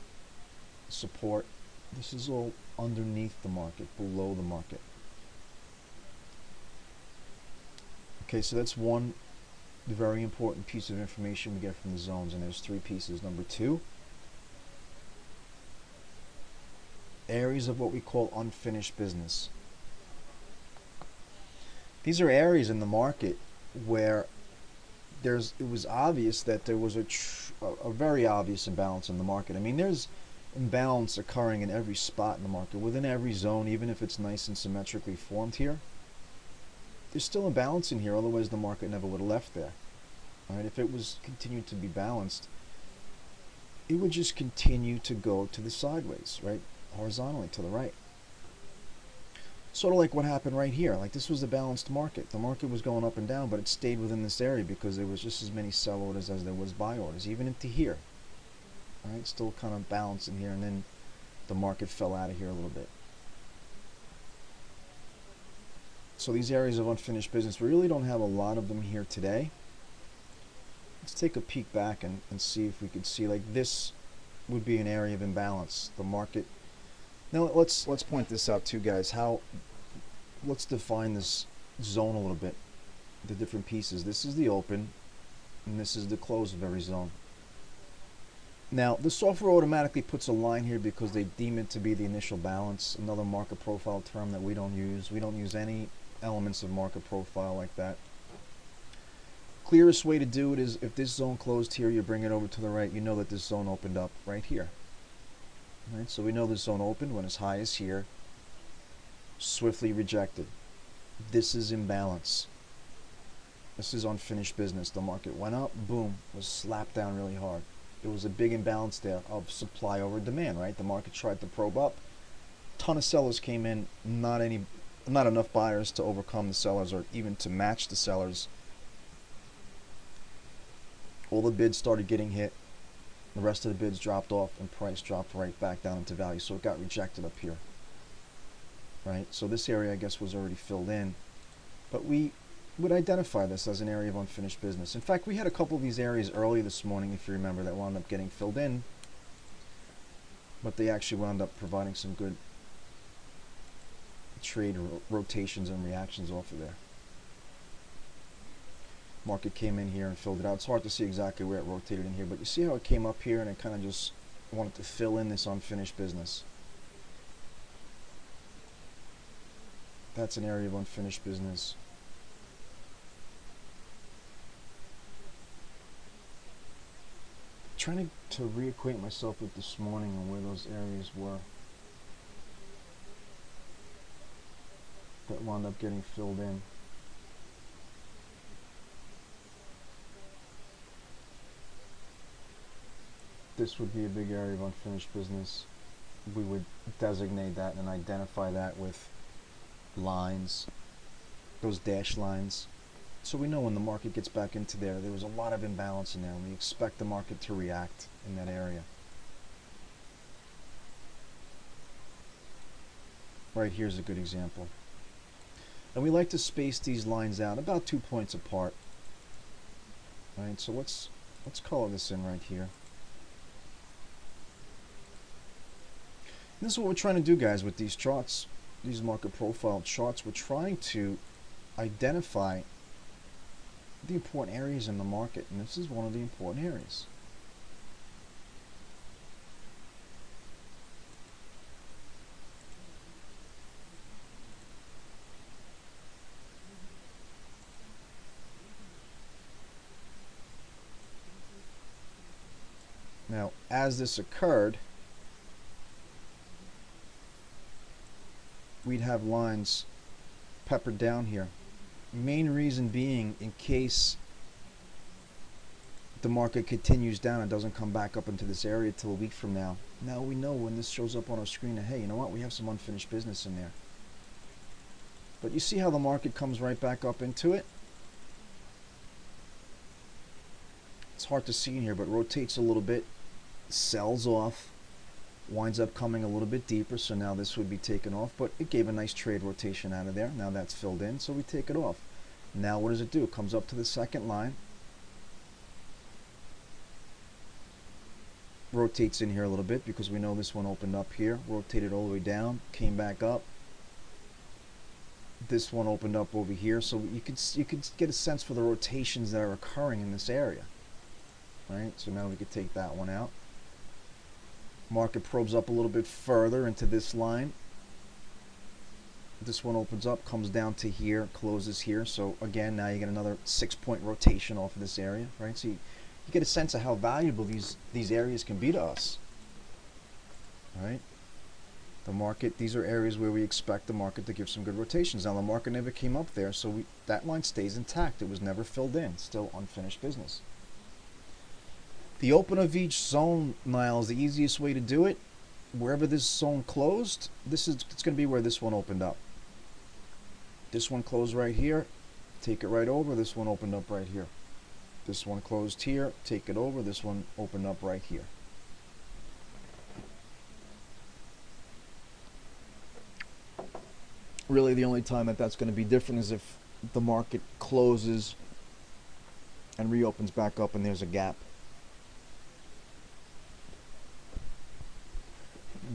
support. This is all underneath the market, below the market. Okay, so that's one very important piece of information we get from the zones, and there's three pieces. Number two, areas of what we call unfinished business. These are areas in the market where it was obvious that there was a very obvious imbalance in the market. I mean, there's imbalance occurring in every spot in the market, within every zone, even if it's nice and symmetrically formed here. There's still imbalance in here, otherwise the market never would have left there. Right? If it was continued to be balanced, it would just continue to go to the sideways, right? Horizontally to the right. Sort of like what happened right here. Like, this was a balanced market. The market was going up and down, but it stayed within this area because there was just as many sell orders as there was buy orders, even into here. Right? Still kind of balanced in here, and then the market fell out of here a little bit. So these areas of unfinished business, we really don't have a lot of them here today. Let's take a peek back and see if we could see, like, this would be an area of imbalance. The market. Now let's point this out too, guys. Let's define this zone a little bit. The different pieces. This is the open, and this is the close of every zone. Now the software automatically puts a line here because they deem it to be the initial balance. Another market profile term that we don't use. We don't use any elements of market profile like that. Clearest way to do it is if this zone closed here, you bring it over to the right, you know that this zone opened up right here. Right? So we know this zone opened when as high as here, swiftly rejected. This is imbalance. This is unfinished business. The market went up, boom, was slapped down really hard. There was a big imbalance there of supply over demand, right? The market tried to probe up. Ton of sellers came in, not enough buyers to overcome the sellers or even to match the sellers. All the bids started getting hit. The rest of the bids dropped off and price dropped right back down into value. So it got rejected up here. Right? So this area, I guess, was already filled in. But we would identify this as an area of unfinished business. In fact, we had a couple of these areas early this morning, if you remember, that wound up getting filled in. But they actually wound up providing some good trade rotations and reactions off of there. Market came in here and filled it out. It's hard to see exactly where it rotated in here, but you see how it came up here and it kind of just wanted to fill in this unfinished business. That's an area of unfinished business. Trying to reacquaint myself with this morning and where those areas were that wound up getting filled in. This would be a big area of unfinished business. We would designate that and identify that with lines, those dashed lines. So we know when the market gets back into there, there was a lot of imbalance in there, and we expect the market to react in that area. Right here's a good example. And we like to space these lines out about 2 points apart. Right, so let's color this in right here. And this is what we're trying to do, guys, with these charts, these market profile charts. We're trying to identify the important areas in the market, and this is one of the important areas. Now, as this occurred, we'd have lines peppered down here. Main reason being, in case the market continues down and doesn't come back up into this area till a week from now, now we know when this shows up on our screen that, hey, you know what, we have some unfinished business in there. But you see how the market comes right back up into it? It's hard to see in here, but rotates a little bit, sells off, winds up coming a little bit deeper, so now this would be taken off, but it gave a nice trade rotation out of there. Now that's filled in, so we take it off. Now what does it do? It comes up to the second line, rotates in here a little bit because we know this one opened up here, rotated all the way down, came back up. This one opened up over here, so you could get a sense for the rotations that are occurring in this area. Right? So now we could take that one out. Market probes up a little bit further into this line. This one opens up, comes down to here, closes here. So again, now you get another 6-point rotation off of this area, right? So you get a sense of how valuable these areas can be to us. Right? The market, these are areas where we expect the market to give some good rotations. Now the market never came up there, so that line stays intact. It was never filled in, still unfinished business. The open of each zone, Niall, is the easiest way to do it. Wherever this zone closed, it's going to be where this one opened up. This one closed right here, take it right over. This one opened up right here. This one closed here, take it over. This one opened up right here. Really, the only time that's going to be different is if the market closes and reopens back up and there's a gap.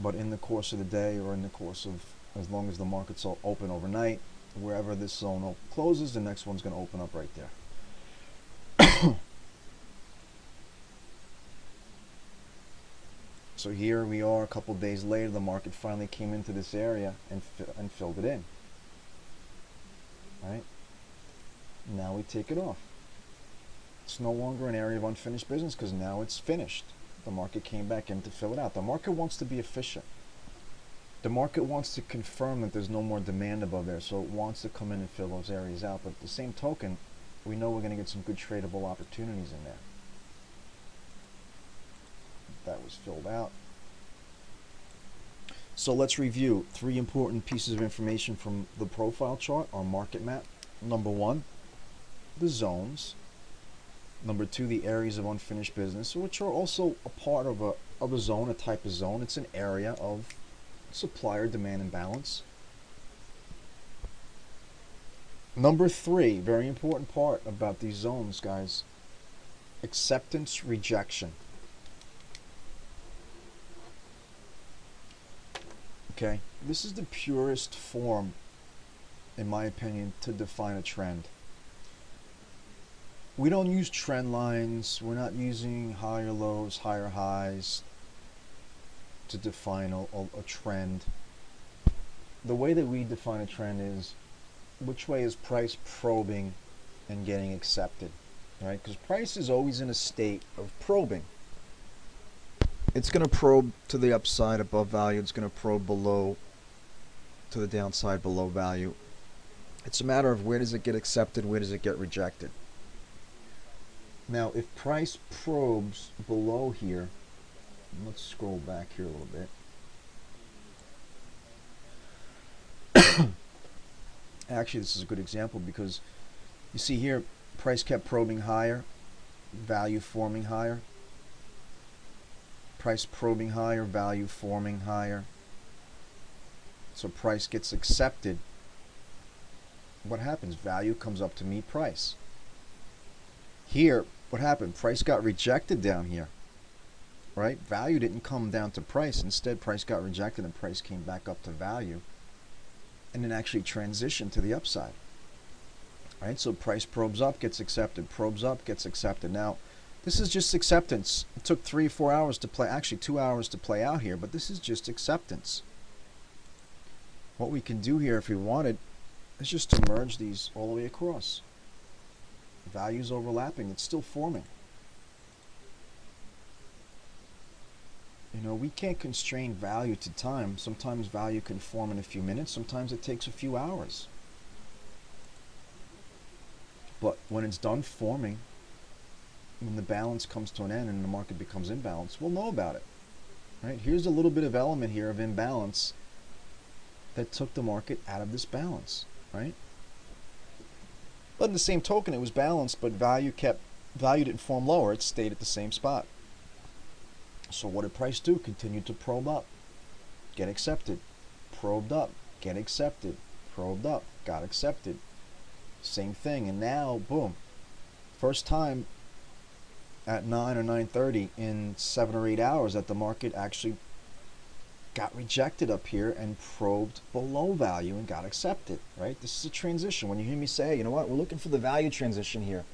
But in the course of the day, or in the course of, as long as the market's open overnight, wherever this zone closes, the next one's going to open up right there. So here we are a couple days later, the market finally came into this area and filled it in. Right? Now we take it off. It's no longer an area of unfinished business because now it's finished. The market came back in to fill it out. The market wants to be efficient. The market wants to confirm that there's no more demand above there, so it wants to come in and fill those areas out. But at the same token, we know we're going to get some good tradable opportunities in there. That was filled out. So let's review 3 important pieces of information from the profile chart, our market map. Number 1, the zones. Number 2, the areas of unfinished business, which are also a part of a zone, a type of zone. It's an area of supplier demand imbalance. Number 3, very important part about these zones, guys, acceptance, rejection. Okay, this is the purest form, in my opinion, to define a trend. We don't use trend lines. We're not using higher lows, higher highs to define a trend. The way that we define a trend is which way is price probing and getting accepted, right? Because price is always in a state of probing. It's going to probe to the upside above value. It's going to probe below to the downside below value. It's a matter of where does it get accepted, where does it get rejected. Now, if price probes below here, let's scroll back here a little bit. Actually, this is a good example because you see here, price kept probing higher, value forming higher. Price probing higher, value forming higher. So price gets accepted. What happens? Value comes up to meet price. Here, what happened? Price got rejected down here. Right? Value didn't come down to price. Instead, price got rejected and price came back up to value. And then actually transitioned to the upside. Right? So price probes up, gets accepted. Probes up, gets accepted. Now, this is just acceptance. It took 3 or 4 hours to play, actually 2 hours to play out here, but this is just acceptance. What we can do here if we wanted is just to merge these all the way across. Values overlapping, it's still forming. You know, we can't constrain value to time. Sometimes value can form in a few minutes, sometimes it takes a few hours. But when it's done forming, when the balance comes to an end and the market becomes imbalanced, we'll know about it. Right? Here's a little bit of element here of imbalance that took the market out of this balance, right? But in the same token, it was balanced, but value didn't form lower. It stayed at the same spot. So what did price do? Continued to probe up, get accepted, probed up, get accepted, probed up, got accepted. Same thing, and now, boom, first time at 9 or 9:30 in 7 or 8 hours that the market actually got rejected up here and probed below value and got accepted, right? This is a transition. When you hear me say, you know what, we're looking for the value transition here.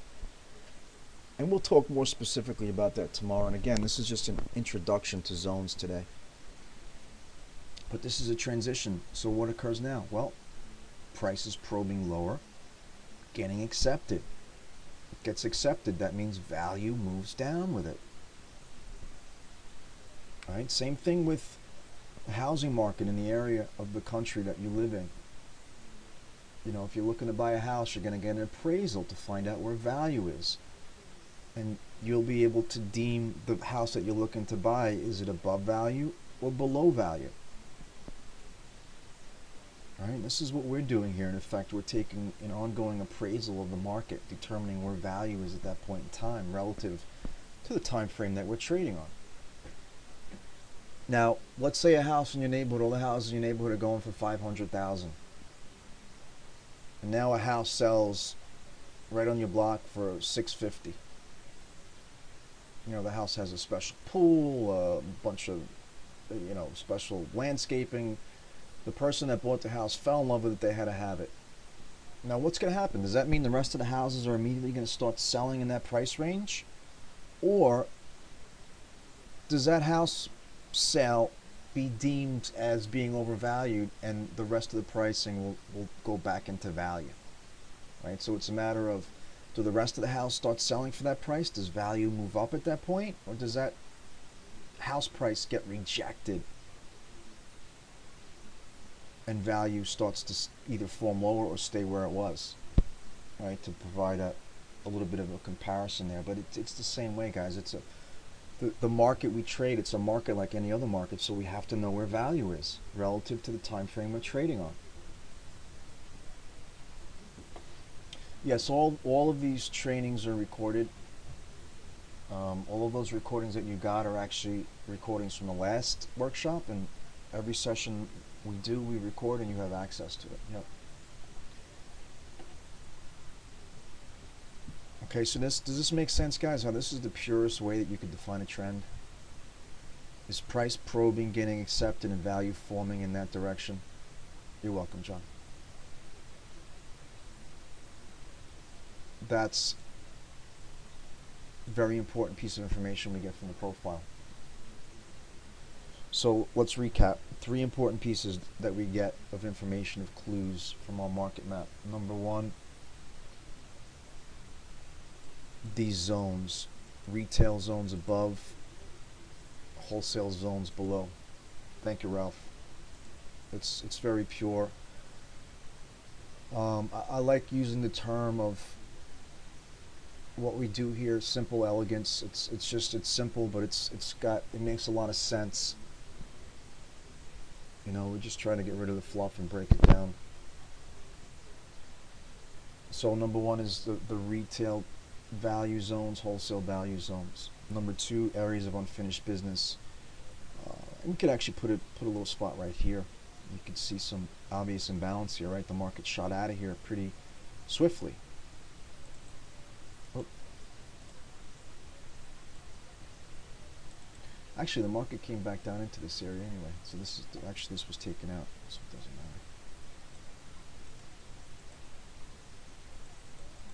And we'll talk more specifically about that tomorrow. And again, this is just an introduction to zones today. But this is a transition. So what occurs now? Well, price is probing lower, getting accepted. It gets accepted. That means value moves down with it. All right, same thing with the housing market in the area of the country that you live in. You know, if you're looking to buy a house, you're going to get an appraisal to find out where value is. And you'll be able to deem the house that you're looking to buy, is it above value or below value? All right, this is what we're doing here. In effect, we're taking an ongoing appraisal of the market, determining where value is at that point in time relative to the time frame that we're trading on. Now, let's say a house in your neighborhood, all the houses in your neighborhood are going for $500,000. And now a house sells right on your block for $650. You know, the house has a special pool, a bunch of, you know, special landscaping. The person that bought the house fell in love with it, they had to have it. Now, what's going to happen? Does that mean the rest of the houses are immediately going to start selling in that price range? Or does that house sale be deemed as being overvalued and the rest of the pricing will go back into value? Right? So it's a matter of, do the rest of the house start selling for that price? Does value move up at that point? Or does that house price get rejected and value starts to either form lower or stay where it was? Right? To provide a little bit of a comparison there. But it's the same way, guys. It's the market we trade, it's a market like any other market, so we have to know where value is relative to the time frame we're trading on. Yes, all of these trainings are recorded. All of those recordings that you got are actually recordings from the last workshop, and every session we record and you have access to it. Yep. Okay, so does this make sense, guys? How this is the purest way that you could define a trend? Is price probing, getting accepted, and value forming in that direction? You're welcome, John. That's a very important piece of information we get from the profile. So let's recap. 3 important pieces that we get of information, of clues from our market map. Number 1, these zones, retail zones above, wholesale zones below. Thank you, Ralph. It's very pure. I like using the term of what we do here, simple elegance. It's simple, but it makes a lot of sense. You know, we're just trying to get rid of the fluff and break it down. So number 1 is the retail value zones, wholesale value zones. Number 2, areas of unfinished business. And we could actually put a little spot right here. You can see some obvious imbalance here, right? The market shot out of here pretty swiftly. Oh. Actually, the market came back down into this area anyway. So this was taken out, so it doesn't matter.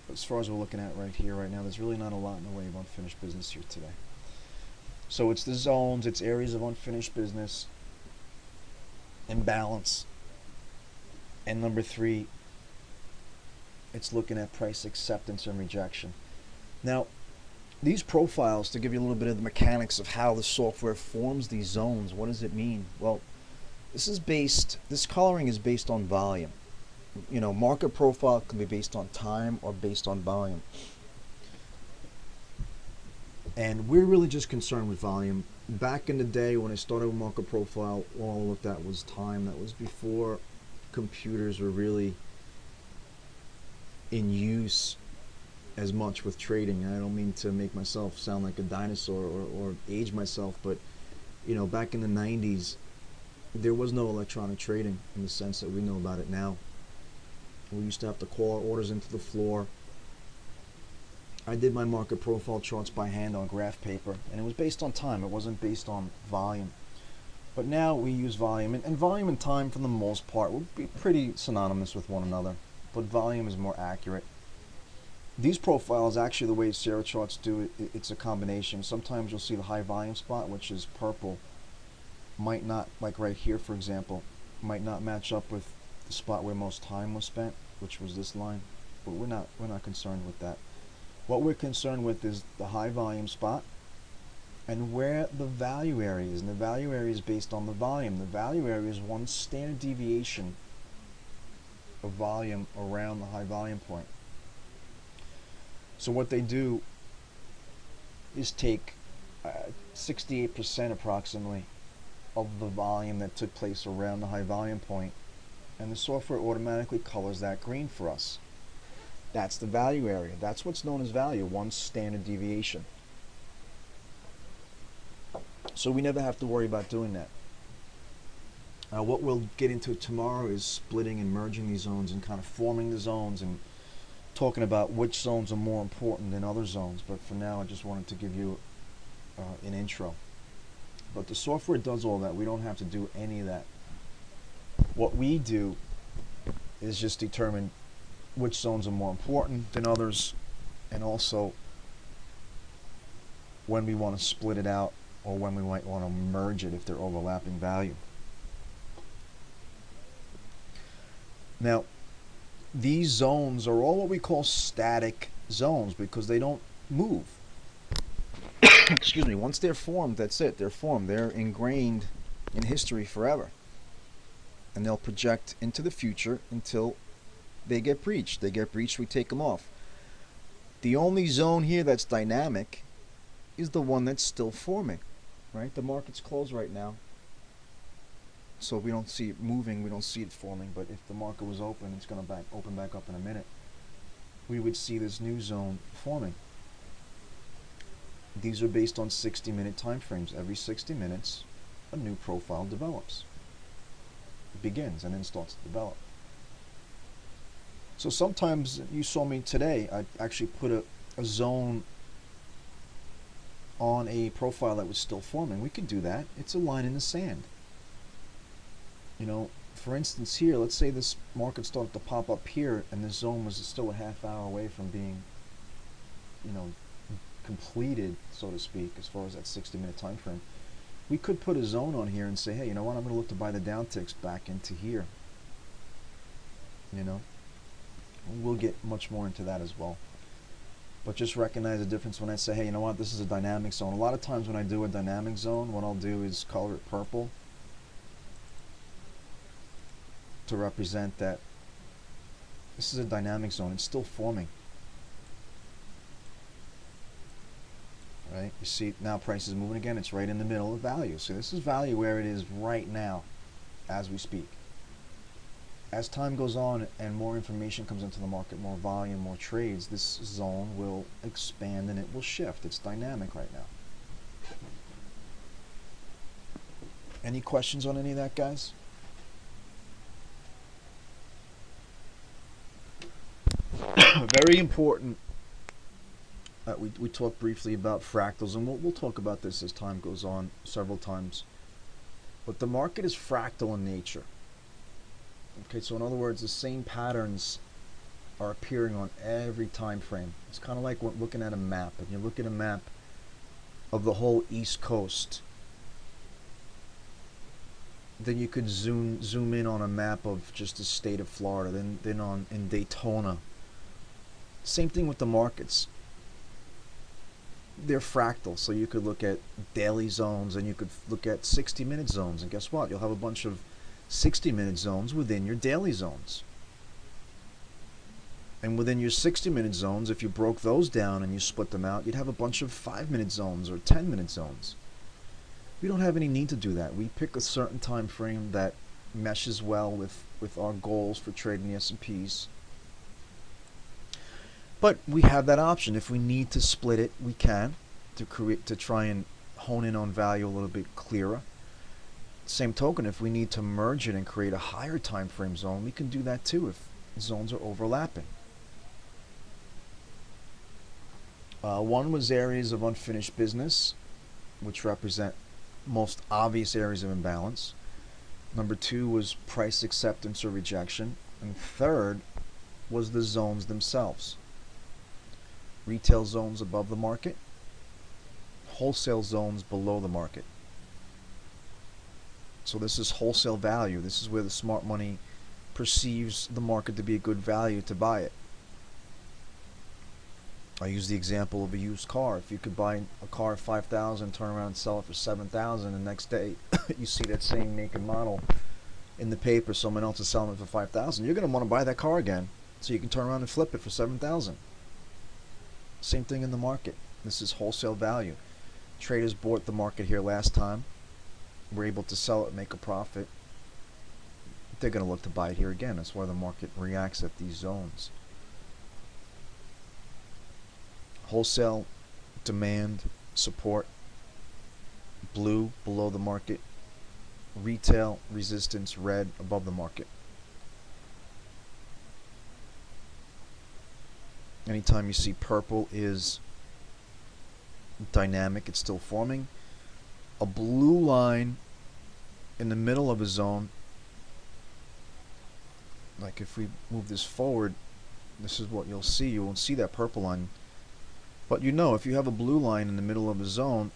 But as far as we're looking at right here, right now, there's really not a lot in the way of unfinished business here today. So it's the zones, it's areas of unfinished business, imbalance. And number 3, it's looking at price acceptance and rejection. Now, these profiles, to give you a little bit of the mechanics of how the software forms these zones, what does it mean? Well, this coloring is based on volume. You know, market profile can be based on time or based on volume. And we're really just concerned with volume. Back in the day when I started with Market Profile, all I looked at was time. That was before computers were really in use as much with trading. And I don't mean to make myself sound like a dinosaur or age myself, but you know, back in the 90s, there was no electronic trading in the sense that we know about it now. We used to have to call our orders into the floor. I did my Market Profile charts by hand on graph paper, and it was based on time. It wasn't based on volume. But now we use volume, and volume and time for the most part will be pretty synonymous with one another, but volume is more accurate. These profiles, actually the way Sierra charts do it, it's a combination. Sometimes you'll see the high volume spot, which is purple, might not, like right here for example, might not match up with the spot where most time was spent, which was this line, but we're not concerned with that. What we're concerned with is the high volume spot and where the value area is. And the value area is based on the volume. The value area is one standard deviation of volume around the high volume point. So what they do is take 68% approximately of the volume that took place around the high volume point, and the software automatically colors that green for us. That's the value area. That's what's known as value, one standard deviation. So we never have to worry about doing that. What we'll get into tomorrow is splitting and merging these zones and kind of forming the zones and talking about which zones are more important than other zones. But for now, I just wanted to give you an intro. But the software does all that. We don't have to do any of that. What we do is just determine which zones are more important than others, and also when we want to split it out or when we might want to merge it if they're overlapping value. Now, these zones are all what we call static zones because they don't move. Excuse me. Once they're formed, that's it. They're formed. They're ingrained in history forever. And they'll project into the future until they get breached. They get breached, we take them off. The only zone here that's dynamic is the one that's still forming, right? The market's closed right now, so we don't see it moving, we don't see it forming. But if the market was open, it's going to open back up in a minute, we would see this new zone forming. These are based on 60-minute time frames. Every 60 minutes, a new profile develops. It begins and then starts to develop. So sometimes, you saw me today, I actually put a zone on a profile that was still forming. We could do that. It's a line in the sand. You know, for instance here, let's say this market started to pop up here and this zone was still a half hour away from being, you know, completed, so to speak, as far as that 60-minute time frame. We could put a zone on here and say, hey, you know what, I'm going to look to buy the downticks back into here. You know, we'll get much more into that as well. But just recognize the difference when I say, hey, you know what, this is a dynamic zone. A lot of times when I do a dynamic zone, what I'll do is color it purple to represent that this is a dynamic zone. It's still forming. Right? You see now price is moving again. It's right in the middle of value. So this is value where it is right now as we speak. As time goes on and more information comes into the market, more volume, more trades, this zone will expand and it will shift. It's dynamic right now. Any questions on any of that, guys? Very important. We talked briefly about fractals, and we'll talk about this as time goes on several times. But the market is fractal in nature. Okay, so in other words, the same patterns are appearing on every time frame. It's kind of like looking at a map. If you look at a map of the whole East Coast, then you could zoom in on a map of just the state of Florida, then in Daytona. Same thing with the markets. They're fractal, so you could look at daily zones and you could look at 60-minute zones, and guess what? You'll have a bunch of 60-minute zones within your daily zones. And within your 60-minute zones, if you broke those down and you split them out, you'd have a bunch of 5-minute zones or 10-minute zones. We don't have any need to do that. We pick a certain time frame that meshes well with our goals for trading the S&Ps. But we have that option. If we need to split it, we can, to try and hone in on value a little bit clearer. Same token, if we need to merge it and create a higher time frame zone, we can do that too if zones are overlapping. One was areas of unfinished business, which represent most obvious areas of imbalance. Number 2 was price acceptance or rejection. And third was the zones themselves. Retail zones above the market, wholesale zones below the market. So this is wholesale value. This is where the smart money perceives the market to be a good value to buy it. I use the example of a used car. If you could buy a car at $5,000, turn around and sell it for $7,000, and the next day you see that same make and model in the paper, someone else is selling it for $5,000, you're going to want to buy that car again so you can turn around and flip it for $7,000. Same thing in the market. This is wholesale value. Traders bought the market here last time, were able to sell it, make a profit. They're going to look to buy it here again. That's why the market reacts at these zones. Wholesale, demand, support, blue, below the market. Retail, resistance, red, above the market. Anytime you see purple is dynamic, it's still forming. A blue line in the middle of a zone, like if we move this forward, this is what you'll see. You won't see that purple line. But you know, if you have a blue line in the middle of a zone,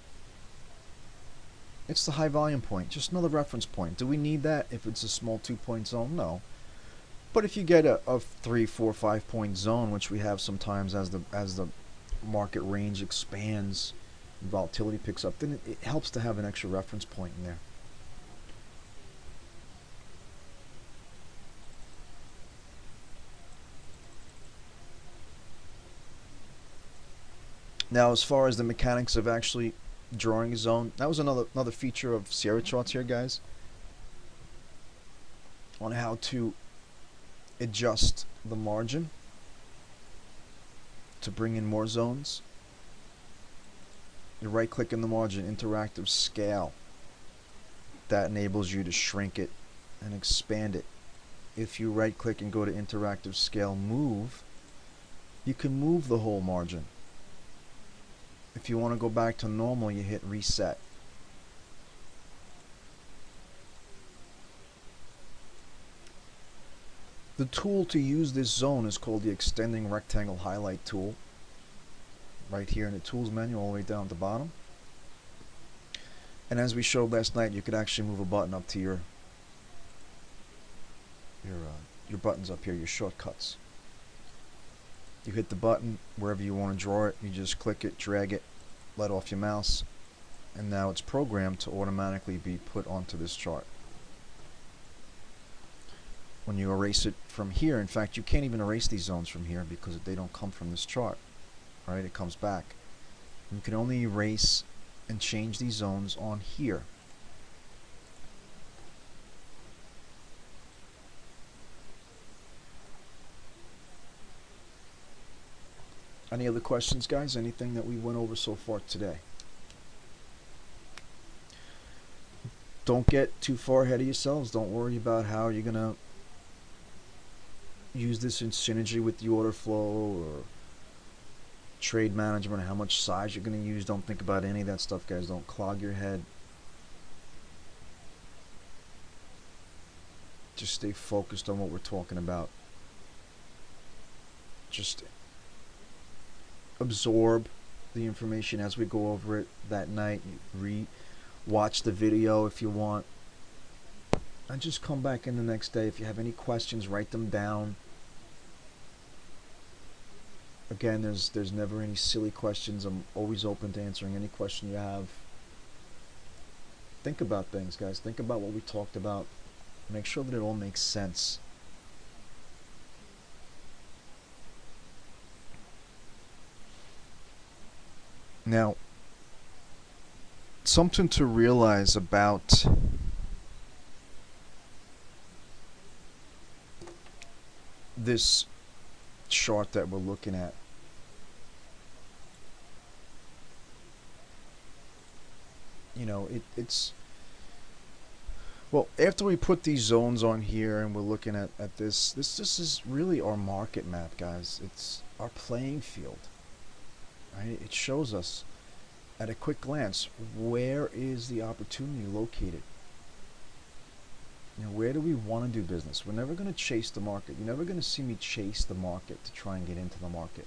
it's the high volume point, just another reference point. Do we need that if it's a small 2-point zone? No. But if you get a 3, 4, 5-point zone, which we have sometimes as the market range expands, volatility picks up, then it helps to have an extra reference point in there. Now, as far as the mechanics of actually drawing a zone, that was another feature of Sierra charts here, guys, on how to adjust the margin to bring in more zones. You right click in the margin, interactive scale. That enables you to shrink it and expand it. If you right click and go to interactive scale move, you can move the whole margin. If you want to go back to normal, you hit reset. The tool to use this zone is called the extending rectangle highlight tool. Right here in the tools menu, all the way down at the bottom. And as we showed last night, you could actually move a button up to your buttons up here, your shortcuts. You hit the button wherever you want to draw it. You just click it, drag it, let off your mouse, and now it's programmed to automatically be put onto this chart. When you erase it from here, in fact, you can't even erase these zones from here because they don't come from this chart. Right? It comes back. You can only erase and change these zones on here. Any other questions, guys? Anything that we went over so far today? Don't get too far ahead of yourselves. Don't worry about how you're going to use this in synergy with the order flow or trade management, how much size you're going to use. Don't think about any of that stuff, guys. Don't clog your head. Just stay focused on what we're talking about. Just absorb the information as we go over it that night. Watch the video if you want, and just come back in the next day. If you have any questions, write them down. Again, there's never any silly questions. I'm always open to answering any question you have. Think about things, guys. Think about what we talked about. Make sure that it all makes sense. Now, something to realize about this chart that we're looking at. It's well, after we put these zones on here and we're looking at this is really our market map, guys. It's our playing field, right? It shows us at a quick glance where is the opportunity located. Where do we want to do business? We're never going to chase the market. You're never going to see me chase the market to try and get into the market.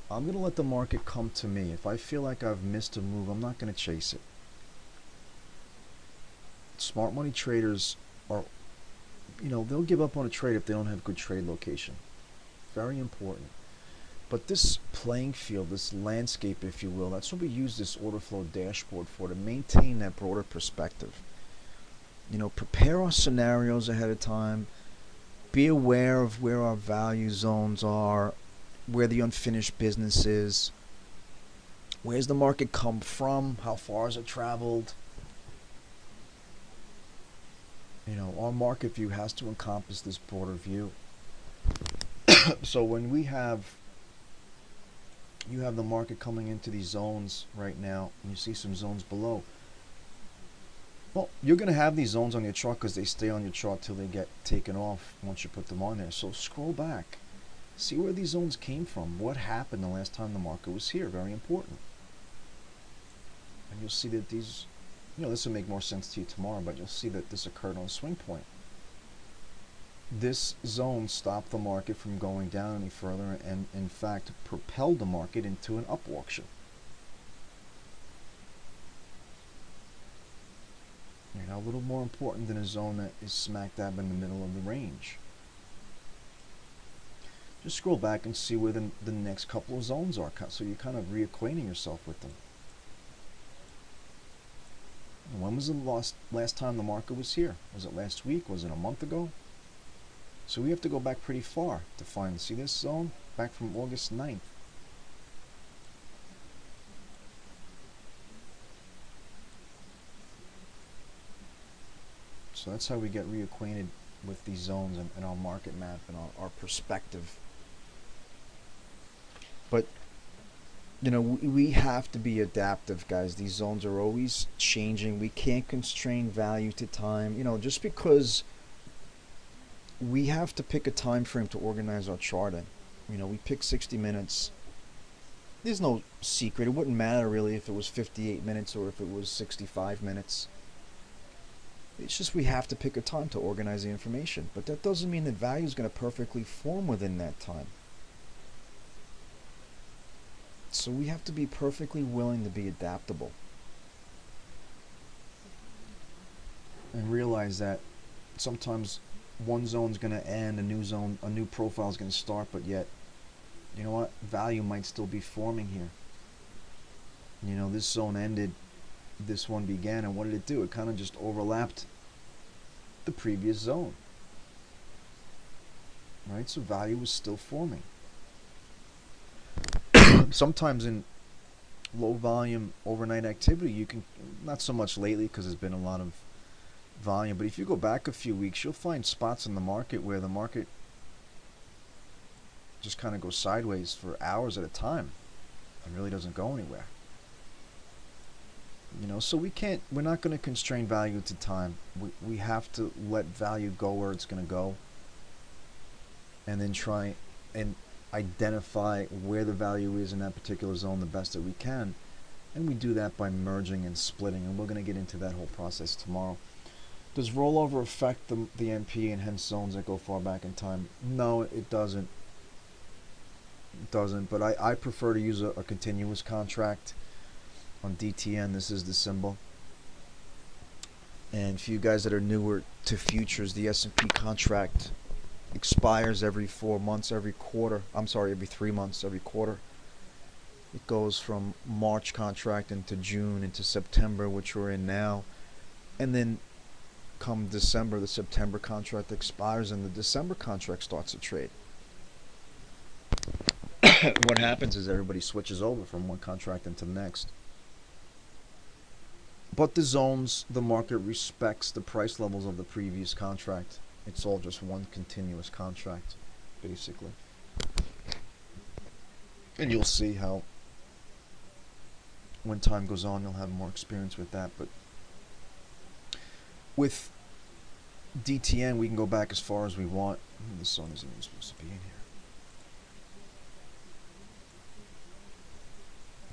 I'm going to let the market come to me. If I feel like I've missed a move, I'm not going to chase it. Smart money traders are, they'll give up on a trade if they don't have good trade location. Very important. But this playing field, this landscape, if you will, that's what we use this order flow dashboard for, to maintain that broader perspective. Prepare our scenarios ahead of time. Be aware of where our value zones are, where the unfinished business is. Where's the market come from? How far has it traveled? Our market view has to encompass this broader view. So when you have the market coming into these zones right now, and you see some zones below, well, you're going to have these zones on your chart because they stay on your chart till they get taken off once you put them on there. So scroll back. See where these zones came from. What happened the last time the market was here? Very important. And you'll see that these, this will make more sense to you tomorrow, but you'll see that this occurred on a swing point. This zone stopped the market from going down any further and, in fact, propelled the market into an up auction. A little more important than a zone that is smack dab in the middle of the range. Just scroll back and see where the next couple of zones are, so you're kind of reacquainting yourself with them. And when was the last time the market was here? Was it last week? Was it a month ago? So we have to go back pretty far to find. See this zone? Back from August 9th. So that's how we get reacquainted with these zones and our market map and our perspective. But, we have to be adaptive, guys. These zones are always changing. We can't constrain value to time. Just because we have to pick a time frame to organize our chart in. We pick 60 minutes. There's no secret. It wouldn't matter really if it was 58 minutes or if it was 65 minutes. It's just we have to pick a time to organize the information. But that doesn't mean that value is going to perfectly form within that time. So we have to be perfectly willing to be adaptable. And realize that sometimes one zone's going to end, a new profile is going to start, but yet, you know what? Value might still be forming here. This zone ended, this one began, and what did it do? It kind of just overlapped the previous zone. Right? So value was still forming. Sometimes in low volume overnight activity, you can, not so much lately because there's been a lot of volume, but if you go back a few weeks, you'll find spots in the market where the market just kind of goes sideways for hours at a time and really doesn't go anywhere. So we're not going to constrain value to time. We have to let value go where it's going to go, and then try and identify where the value is in that particular zone the best that we can, and we do that by merging and splitting, and we're going to get into that whole process tomorrow. Does rollover affect the NP and hence zones that go far back in time? No, it doesn't. It doesn't, but I prefer to use a continuous contract. On DTN, this is the symbol. And for you guys that are newer to futures, the S&P contract expires every 4 months, every 3 months, every quarter. It goes from March contract into June into September, which we're in now. And then come December, the September contract expires and the December contract starts to trade. what happens is everybody switches over from one contract into the next. But the zones, the market respects the price levels of the previous contract. It's all just one continuous contract, basically. And you'll see how, when time goes on, you'll have more experience with that. But with DTN, we can go back as far as we want. The sun isn't even supposed to be in here.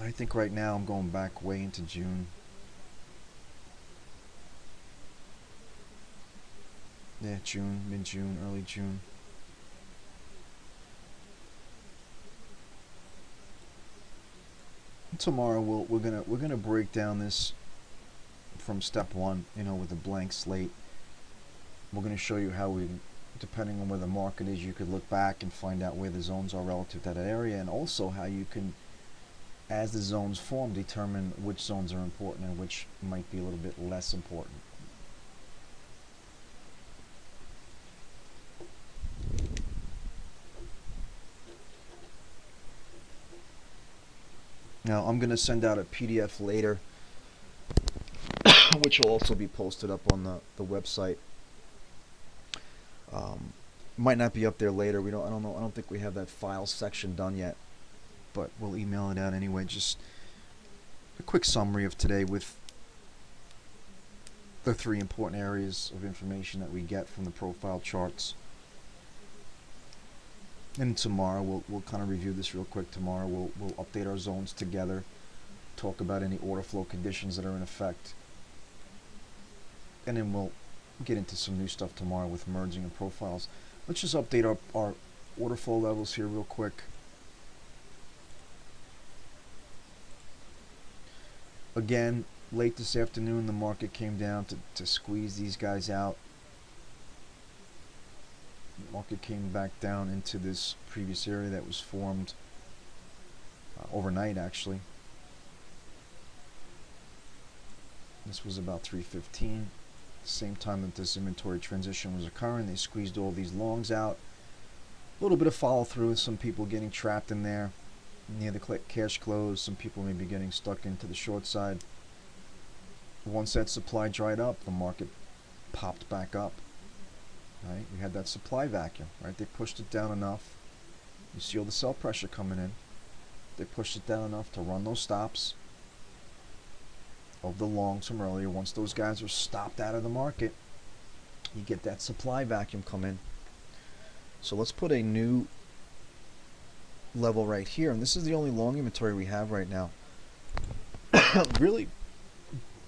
I think right now I'm going back way into June. Yeah, June, mid-June, early June. And tomorrow we're gonna break down this from step one, with a blank slate. We're gonna show you how we, depending on where the market is, you could look back and find out where the zones are relative to that area, and also how you can, as the zones form, determine which zones are important and which might be a little bit less important. Now, I'm going to send out a PDF later, which will also be posted up on the website. Might not be up there later. I don't know. I don't think we have that file section done yet, but we'll email it out anyway. Just a quick summary of today with the 3 important areas of information that we get from the profile charts. And tomorrow we'll kind of review this real quick. Tomorrow we'll update our zones together, talk about any order flow conditions that are in effect, and then we'll get into some new stuff tomorrow with merging and profiles. Let's just update our order flow levels here real quick. Again, late this afternoon the market came down to squeeze these guys out. The market came back down into this previous area that was formed overnight, actually. This was about 3:15. Same time that this inventory transition was occurring, they squeezed all these longs out. A little bit of follow through, some people getting trapped in there near the cash close, some people may be getting stuck into the short side. Once that supply dried up, the market popped back up. Right? We had that supply vacuum, right? They pushed it down enough. You see all the sell pressure coming in. They pushed it down enough to run those stops of the longs from earlier. Once those guys are stopped out of the market, you get that supply vacuum come in. So let's put a new level right here, and this is the only long inventory we have right now. Really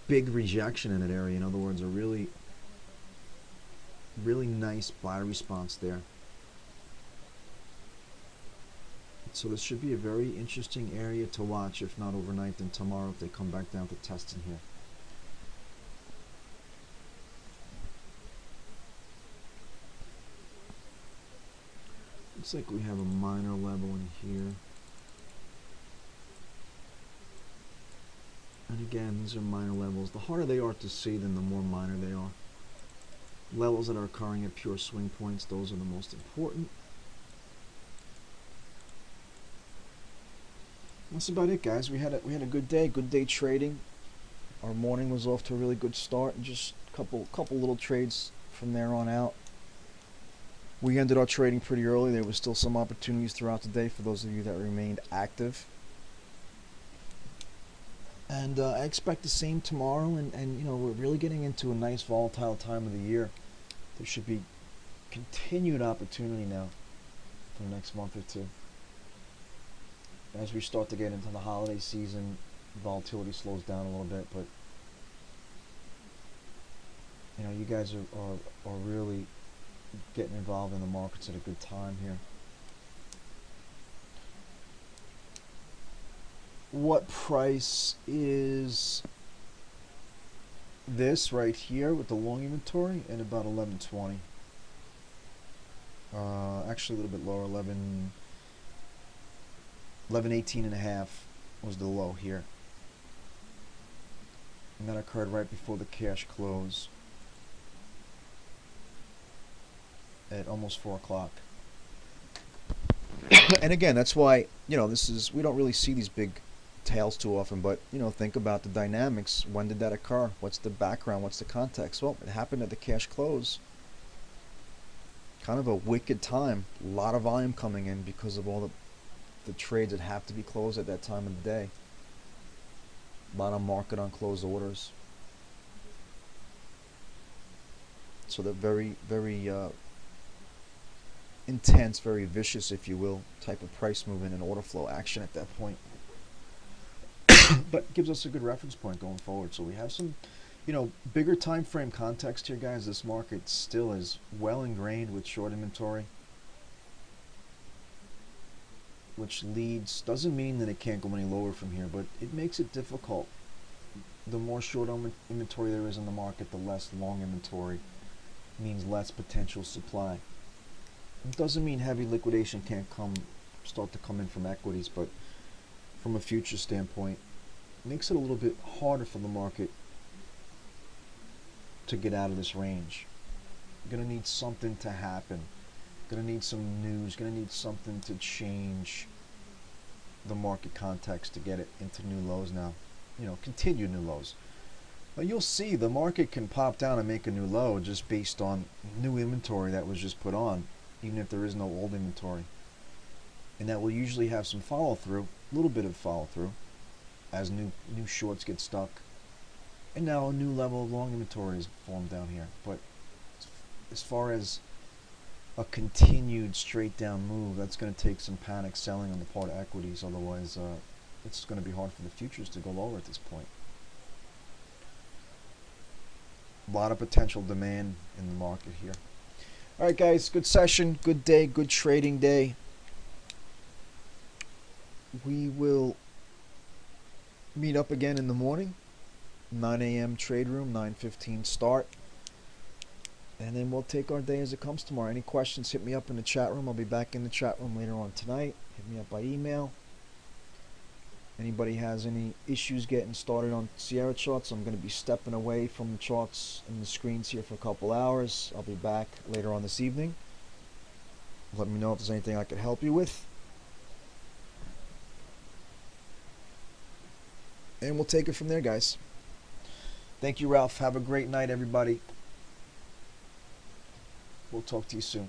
big rejection in that area. In other words, a really nice buy response there. So this should be a very interesting area to watch, if not overnight, then tomorrow if they come back down to testing here. Looks like we have a minor level in here. And again, these are minor levels. The harder they are to see, then the more minor they are. Levels that are occurring at pure swing points, those are the most important. That's about it, guys. We had a good day trading. Our morning was off to a really good start, and just a couple little trades from there on out. We ended our trading pretty early. There was still some opportunities throughout the day for those of you that remained active. And I expect the same tomorrow, and we're really getting into a nice volatile time of the year. There should be continued opportunity now for the next month or two. As we start to get into the holiday season, volatility slows down a little bit, but you guys are really getting involved in the markets at a good time here. What price is this right here with the long inventory? At about 11.20. Actually a little bit lower, 11.18 and a half was the low here. And that occurred right before the cash close at almost 4 o'clock. And again, that's why, this is, we don't really see these big tails too often, but think about the dynamics. When did that occur? What's the background? What's the context? Well, it happened at the cash close. Kind of a wicked time. A lot of volume coming in because of all the trades that have to be closed at that time of the day. A lot of market on closed orders. So they're very, very intense, very vicious, if you will, type of price movement and order flow action at that point. But gives us a good reference point going forward. So we have some, bigger time frame context here, guys. This market still is well ingrained with short inventory, which doesn't mean that it can't go any lower from here, but it makes it difficult. The more short inventory there is in the market, the less long inventory means less potential supply. It doesn't mean heavy liquidation can't start to come in from equities, but from a future standpoint, it makes it a little bit harder for the market to get out of this range. You're going to need something to happen. Going to need some news. Going to need something to change the market context to get it into new lows now. Continue new lows. Now you'll see the market can pop down and make a new low just based on new inventory that was just put on, even if there is no old inventory. And that will usually have some follow-through, a little bit of follow-through, as new shorts get stuck. And now a new level of long inventory is formed down here. But as far as a continued straight down move, that's going to take some panic selling on the part of equities. Otherwise, it's going to be hard for the futures to go lower at this point. A lot of potential demand in the market here. All right, guys, good session, good day, good trading day. We will meet up again in the morning, 9 a.m. trade room, 9:15 start. And then we'll take our day as it comes tomorrow. Any questions, hit me up in the chat room. I'll be back in the chat room later on tonight. Hit me up by email. Anybody has any issues getting started on Sierra charts, I'm going to be stepping away from the charts and the screens here for a couple hours. I'll be back later on this evening. Let me know if there's anything I could help you with. And we'll take it from there, guys. Thank you, Ralph. Have a great night, everybody. We'll talk to you soon.